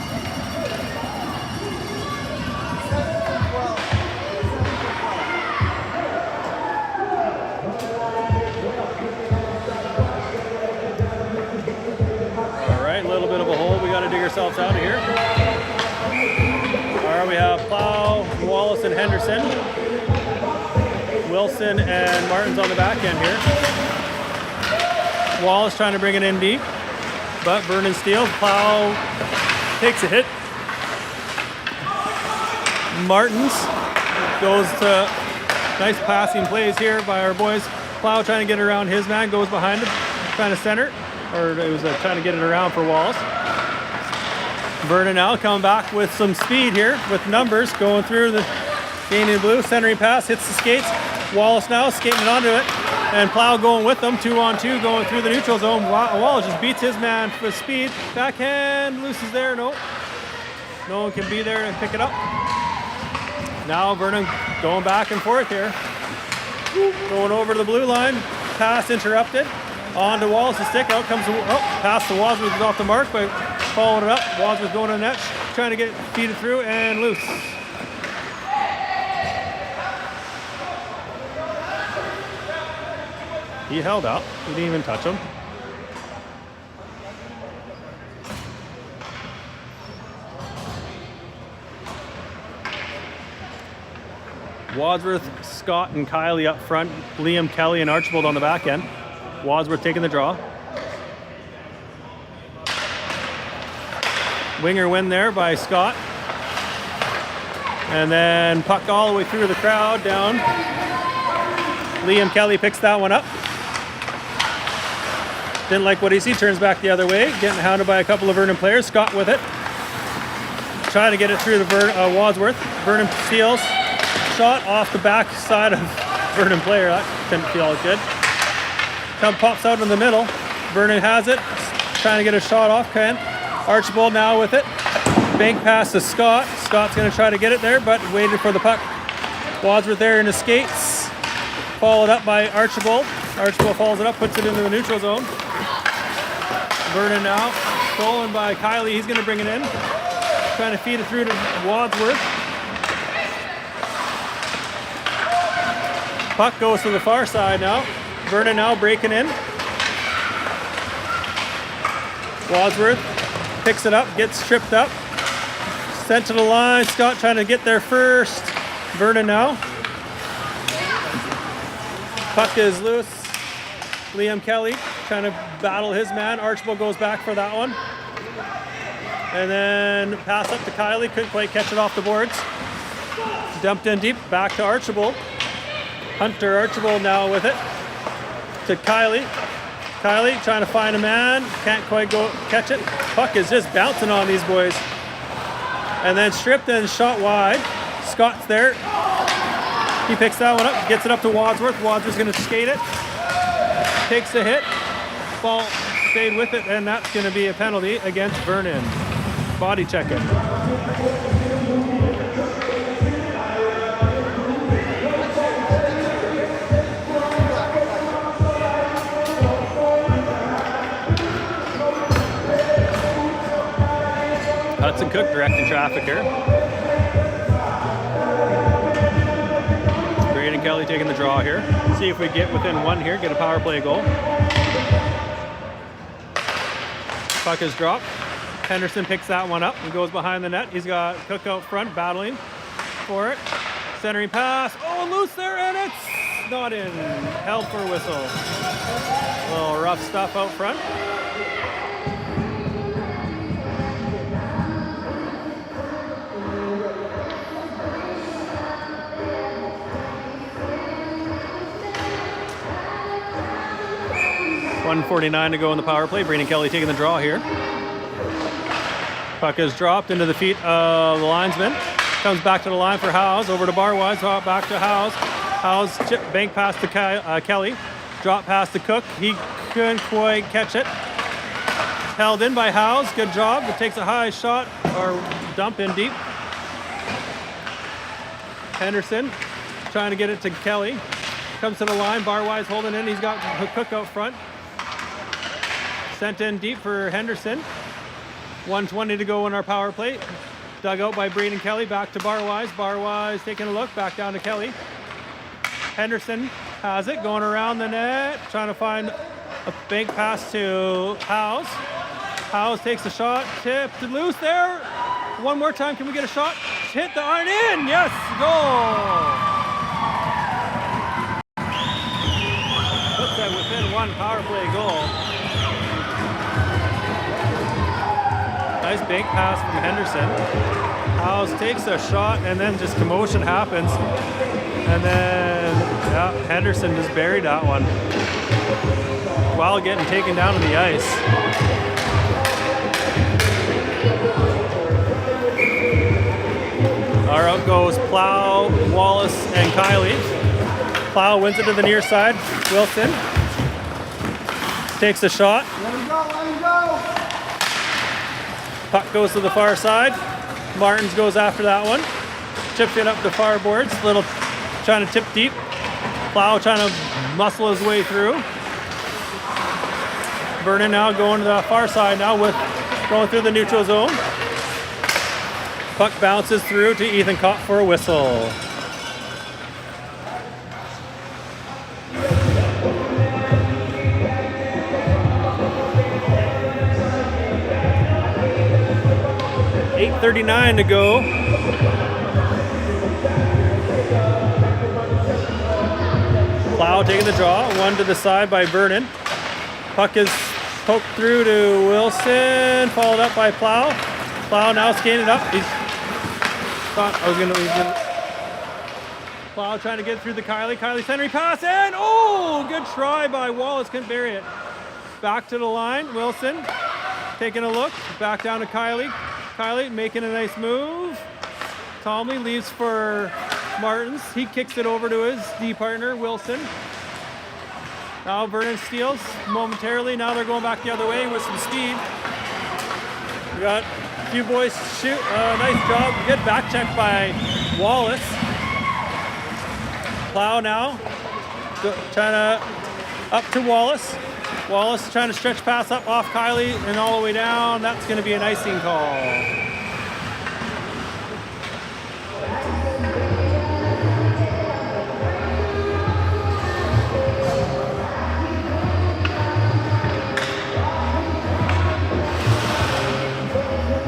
Ourselves out of here. All right, we have Plow, Wallace, and Henderson. Wilson and Martin's on the back end here. Wallace trying to bring it in deep, but Vernon steals. Plow takes a hit. Martins goes to nice passing plays here by our boys. Plow trying to get around his man, goes behind him, trying to center, or it was trying to get it around for Wallace. Vernon now coming back with some speed here, with numbers going through the gaining blue, centering pass, hits the skates. Wallace now skating onto it, and Plow going with them, 2-on-2 going through the neutral zone. Wallace just beats his man with speed. Backhand, loose is there, no one can be there and pick it up. Now Vernon going back and forth here, going over to the blue line, pass interrupted, on to Wallace's stick, out comes, pass to Wadsworth is off the mark, but following it up, Wadsworth going to the net, trying to get it feeded through and loose. He held out, he didn't even touch him. Wadsworth, Scott, and Kylie up front, Liam, Kelly, and Archibald on the back end. Wadsworth taking the draw. Winger win there by Scott. And then puck all the way through the crowd down. Liam Kelly picks that one up. Didn't like what he sees, turns back the other way. Getting hounded by a couple of Vernon players. Scott with it. Trying to get it through to Wadsworth. Vernon steals. Shot off the back side of Vernon player. That didn't feel as good. Pops out in the middle. Vernon has it. Trying to get a shot off. Kent. Archibald now with it. Bank pass to Scott. Scott's going to try to get it there, but waited for the puck. Wadsworth there in his skates. Followed up by Archibald. Archibald follows it up, puts it into the neutral zone. Vernon now. Stolen by Kylie. He's going to bring it in. Trying to feed it through to Wadsworth. Puck goes to the far side now. Vernon now breaking in. Wadsworth picks it up, gets tripped up. Sent to the line. Scott trying to get there first. Vernon now. Puck is loose. Liam Kelly trying to battle his man. Archibald goes back for that one. And then pass up to Kylie. Couldn't quite catch it off the boards. Dumped in deep. Back to Archibald. Hunter Archibald now with it. To Kylie. Kylie trying to find a man. Can't quite go catch it. Puck is just bouncing on these boys. And then stripped and shot wide. Scott's there. He picks that one up. Gets it up to Wadsworth. Wadsworth's going to skate it. Takes the hit. Ball stayed with it. And that's going to be a penalty against Vernon. Body checking. Hudson Cook directing traffic here. Braden Kelly taking the draw here. See if we get within one here, get a power play goal. Puck is dropped. Henderson picks that one up and goes behind the net. He's got Cook out front battling for it. Centering pass. Oh, loose there, and it's not in. Held for a whistle. A little rough stuff out front. .149 to go in the power play. Brayden Kelly taking the draw here. Puck is dropped into the feet of the linesman. Comes back to the line for Howes. Over to Barwise. Back to Howes. Howes chip bank pass to Kelly. Drop pass to Cook. He couldn't quite catch it. Held in by Howes. Good job. It takes a high shot or dump in deep. Henderson trying to get it to Kelly. Comes to the line. Barwise holding in. He's got Cook out front. Sent in deep for Henderson. 1:20 to go in our power play. Dug out by Brayden Kelly. Back to Barwise. Barwise taking a look. Back down to Kelly. Henderson has it. Going around the net. Trying to find a bank pass to Howes. Howes takes the shot. Tipped loose there. One more time. Can we get a shot? Hit the iron in. Yes. Goal. Puts that within one power play goal. Nice bank pass from Henderson. Howes takes a shot and then just commotion happens. And then Henderson just buried that one while getting taken down to the ice. Our out goes Plow, Wallace, and Kylie. Plow wins it to the near side. Wilson takes a shot. Let him go, let him go! Puck goes to the far side. Martins goes after that one. Chips it up the far boards. Little trying to tip deep. Plow trying to muscle his way through. Vernon now going to the far side now with going through the neutral zone. Puck bounces through to Ethan Cott for a whistle. .39 to go. Plow taking the draw. One to the side by Vernon. Puck is poked through to Wilson. Followed up by Plow. Plow now skating up. Plow trying to get through the Kylie. Kylie centering pass and oh, good try by Wallace. Couldn't bury it. Back to the line. Wilson taking a look. Back down to Kylie. Kylie making a nice move. Tomley leaves for Martins. He kicks it over to his D partner, Wilson. Now Vernon steals momentarily. Now they're going back the other way with some speed. We got a few boys shoot. Nice job. Good back check by Wallace. Plow now. Trying to up to Wallace. Wallace trying to stretch pass up off Kylie and all the way down. That's going to be an icing call.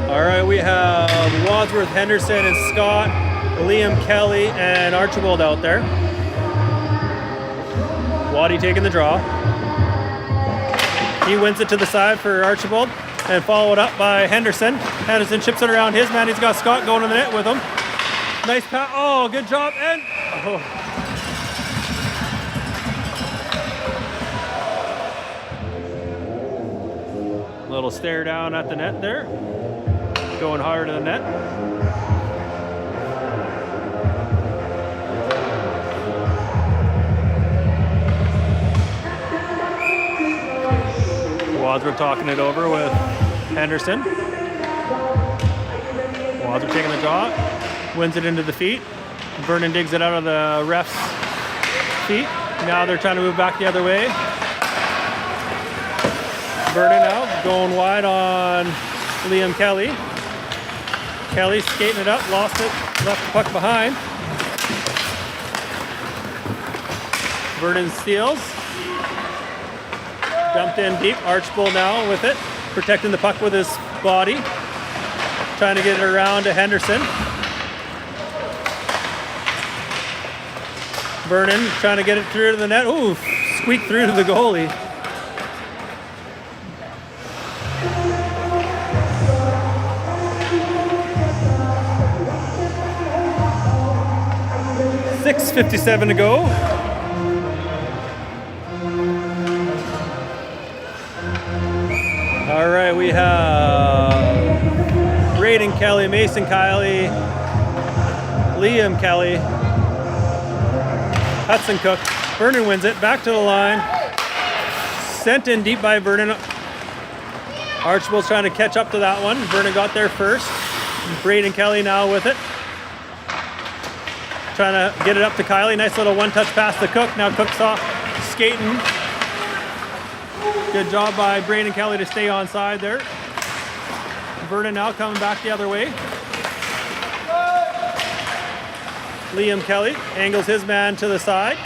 All right, we have Wadsworth, Henderson, and Scott, Liam Kelly, and Archibald out there. Waddy taking the draw. He wins it to the side for Archibald and followed up by Henderson. Henderson chips it around his man. He's got Scott going to the net with him. Nice pass. Oh, good job. And little stare down at the net there. Going hard to the net. Wadsworth talking it over with Henderson. Wadsworth taking the draw, wins it into the feet. Vernon digs it out of the ref's feet. Now they're trying to move back the other way. Vernon now going wide on Liam Kelly. Kelly skating it up, lost it, left the puck behind. Vernon steals. Dumped in deep. Archibald now with it, protecting the puck with his body. Trying to get it around to Henderson. Vernon trying to get it through to the net. Ooh, squeaked through to the goalie. .6:57 to go. All right, we have Braden Kelly, Mason Kiley, Liam Kelly, Hudson Cook. Vernon wins it. Back to the line. Sent in deep by Vernon. Archibald's trying to catch up to that one. Vernon got there first. Braden Kelly now with it. Trying to get it up to Kiley. Nice little one-touch pass to Cook. Now Cook's off skating. Good job by Braden Kelly to stay onside there. Vernon now coming back the other way. Liam Kelly angles his man to the side.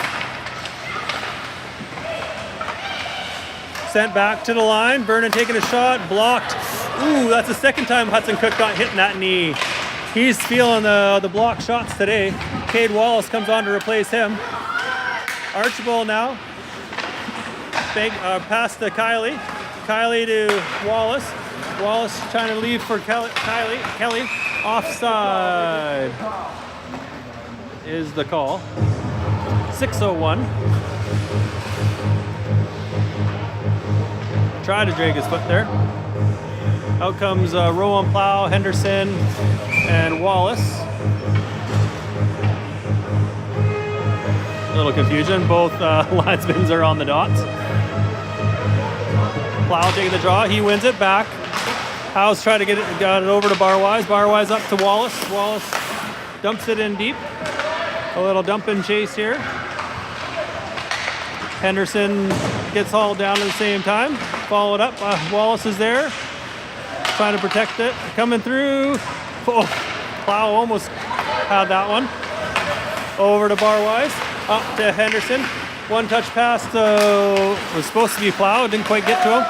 Sent back to the line. Vernon taking a shot. Blocked. Ooh, that's the second time Hudson Cook got hit in that knee. He's feeling the block shots today. Cade Wallace comes on to replace him. Archibald now. Pass to Kiley. Kiley to Wallace. Wallace trying to leave for Kelly. Offside is the call. 6:01. Tried to drag his foot there. Out comes Rowan Plow, Henderson, and Wallace. A little confusion. Both linesmen are on the dots. Plow taking the draw. He wins it back. Howe's trying to got it over to Barwise. Barwise up to Wallace. Wallace dumps it in deep. A little dump and chase here. Henderson gets hauled down at the same time. Followed up. Wallace is there. Trying to protect it. Coming through. Oh, Plow almost had that one. Over to Barwise. Up to Henderson. One touch pass was supposed to be Plow. Didn't quite get to him.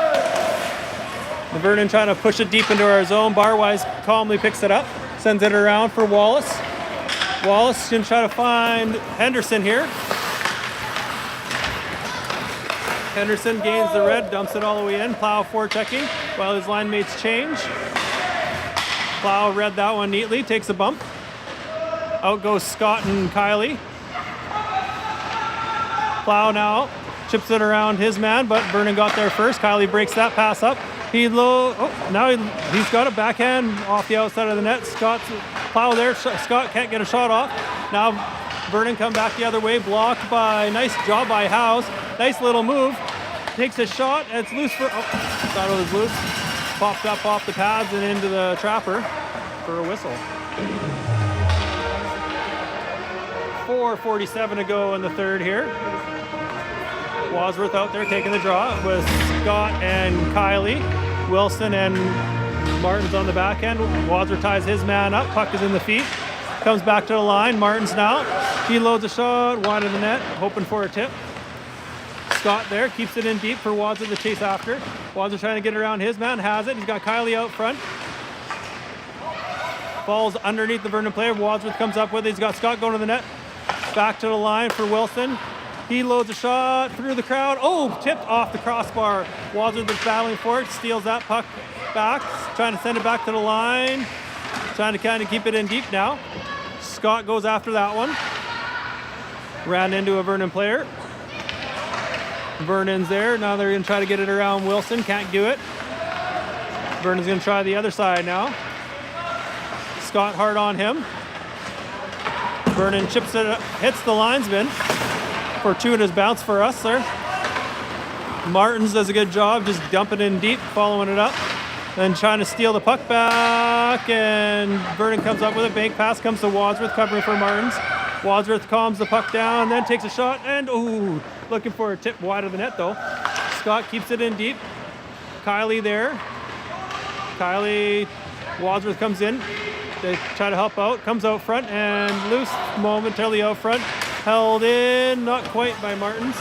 Vernon trying to push it deep into our zone. Barwise calmly picks it up. Sends it around for Wallace. Wallace can try to find Henderson here. Henderson gains the red, dumps it all the way in. Plow forechecking while his line mates change. Plow read that one neatly, takes a bump. Out goes Scott and Kiley. Plow now chips it around his man, but Vernon got there first. Kiley breaks that pass up. He's got a backhand off the outside of the net. Plow there. Scott can't get a shot off. Now Vernon come back the other way, blocked by, nice job by Howes. Nice little move. Takes a shot, and it's loose thought it was loose. Popped up off the pads and into the trapper for a whistle. 4:47 to go in the third here. Wadsworth out there taking the draw with Scott and Kiley. Wilson and Martin's on the back end. Wadsworth ties his man up. Puck is in the feet. Comes back to the line. Martin's now. He loads a shot wide of the net, hoping for a tip. Scott there keeps it in deep for Wadsworth to chase after. Wadsworth trying to get around his man. Has it. He's got Kiley out front. Falls underneath the Vernon player. Wadsworth comes up with it. He's got Scott going to the net. Back to the line for Wilson. He loads a shot through the crowd. Oh, tipped off the crossbar. Wadsworth is battling for it. Steals that puck back. Trying to send it back to the line. Trying to kind of keep it in deep now. Scott goes after that one. Ran into a Vernon player. Vernon's there. Now they're going to try to get it around Wilson. Can't do it. Vernon's going to try the other side now. Scott hard on him. Vernon chips it, hits the linesman. Fortuitous bounce for us there. Martins does a good job just dumping in deep, following it up. Then trying to steal the puck back, and Vernon comes up with a bank pass, comes to Wadsworth, covering for Martins. Wadsworth calms the puck down, then takes a shot, and ooh, looking for a tip wide of the net though. Scott keeps it in deep. Kiley there. Kiley, Wadsworth comes in. They try to help out, comes out front, and loose momentarily out front. Held in, not quite by Martins.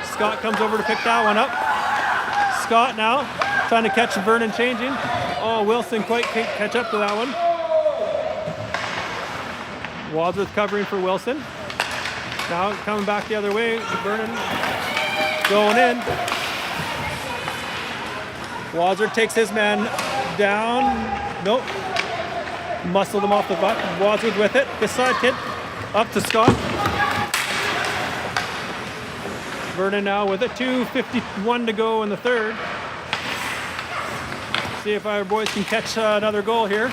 Scott comes over to pick that one up. Scott now trying to catch Vernon changing. Oh, Wilson quite can't catch up to that one. Wadsworth covering for Wilson. Now coming back the other way, Vernon going in. Wadsworth takes his man down. Nope. Muscled him off the butt. Wadsworth with it. This side kid. Up to Scott. Vernon now with it. 2:51 to go in the third. See if our boys can catch another goal here.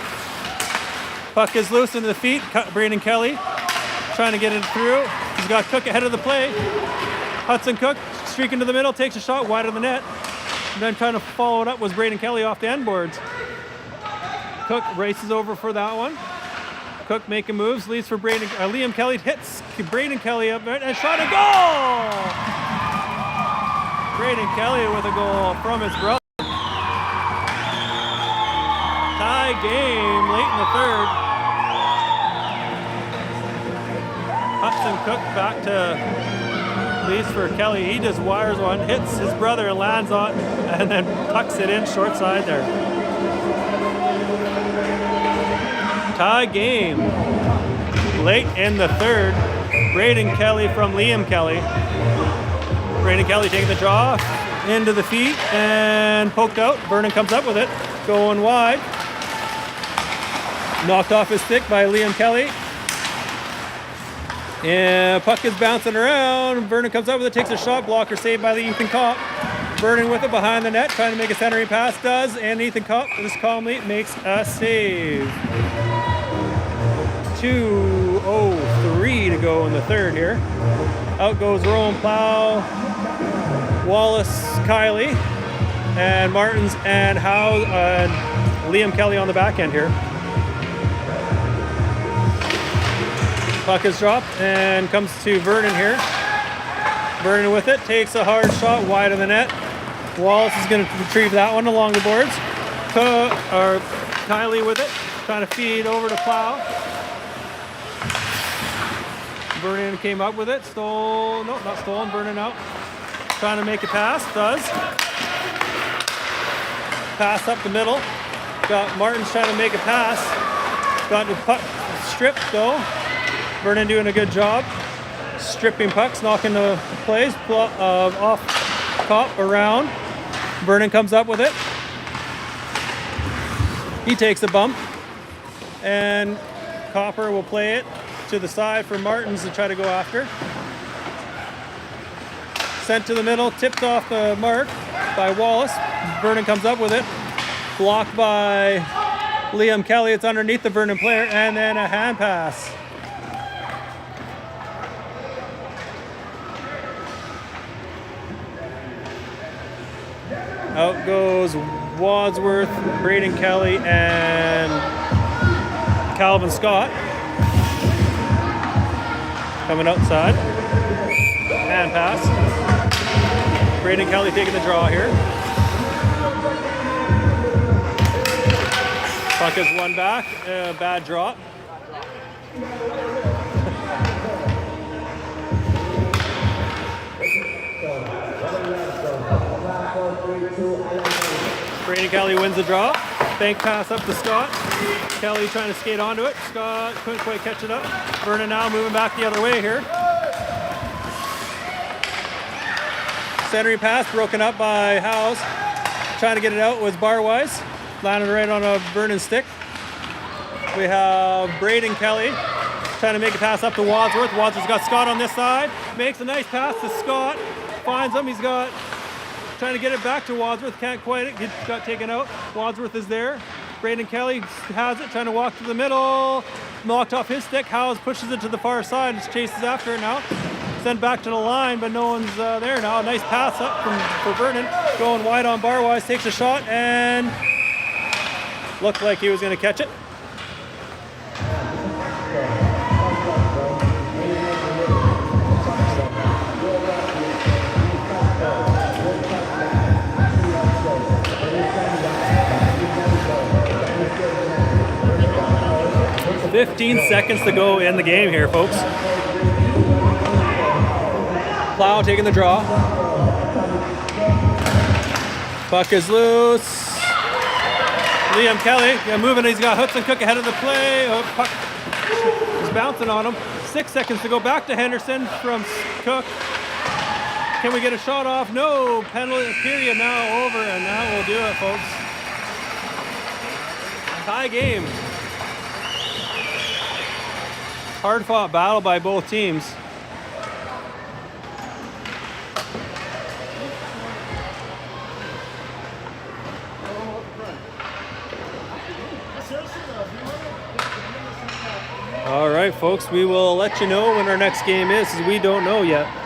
Puck is loose into the feet. Braden Kelly trying to get it through. He's got Cook ahead of the play. Hudson Cook streaking to the middle, takes a shot wide of the net. And then trying to follow it up was Braden Kelly off the end boards. Cook races over for that one. Cook making moves, leads for Liam Kelly, hits Braden Kelly up there, and shot a goal! Braden Kelly with a goal from his brother. Tie game late in the third. Hudson Cook back to leads for Kelly. He just wires one, hits his brother, lands on, and then tucks it in short side there. Tie game late in the third. Braden Kelly from Liam Kelly. Braden Kelly taking the draw into the feet and poked out. Vernon comes up with it, going wide. Knocked off his stick by Liam Kelly. And puck is bouncing around. Vernon comes up with it, takes a shot blocker, saved by the Ethan Kopp. Vernon with it behind the net, trying to make a centering pass, does, and Ethan Kopp just calmly makes a save. 2:03 to go in the third here. Out goes Rowan Plow, Wallace, Kiley, and Martins and Howe, Liam Kelly on the back end here. Puck is dropped and comes to Vernon here. Vernon with it, takes a hard shot wide of the net. Wallace is going to retrieve that one along the boards. Kiley with it, trying to feed over to Plow. Vernon came up with it, not stolen, Vernon out. Trying to make a pass, does. Pass up the middle. Got Martins trying to make a pass. Got the puck stripped though. Vernon doing a good job. Stripping pucks, knocking the plays off Kopp around. Vernon comes up with it. He takes a bump. And Copper will play it to the side for Martins to try to go after. Sent to the middle, tipped off the mark by Wallace. Vernon comes up with it. Blocked by Liam Kelly. It's underneath the Vernon player, and then a hand pass. Out goes Wadsworth, Braden Kelly, and Calvin Scott. Coming outside. Hand pass. Braden Kelly taking the draw here. Puck is one back. Bad drop. Braden Kelly wins the draw. Bank pass up to Scott. Kelly trying to skate onto it. Scott couldn't quite catch it up. Vernon now moving back the other way here. Centering pass broken up by Howes. Trying to get it out was Barwise. Landed right on a Vernon stick. We have Braden Kelly trying to make a pass up to Wadsworth. Wadsworth's got Scott on this side. Makes a nice pass to Scott. Finds him. He's got trying to get it back to Wadsworth. Can't quite. It got taken out. Wadsworth is there. Braden Kelly has it. Trying to walk to the middle. Knocked off his stick. Howes pushes it to the far side. Just chases after it now. Sent back to the line, but no one's there now. Nice pass up for Vernon. Going wide on Barwise. Takes a shot and looked like he was going to catch it. "15 seconds to go in the game here, folks." Plow taking the draw. Puck is loose. Liam Kelly moving. He's got Hudson Cook ahead of the play. Puck is bouncing on him. 6 seconds to go. Back to Henderson from Cook. Can we get a shot off? No. Penalty period now over, and that will do it, folks. Tie game. Hard-fought battle by both teams. All right, folks, we will let you know when our next game is, as we don't know yet.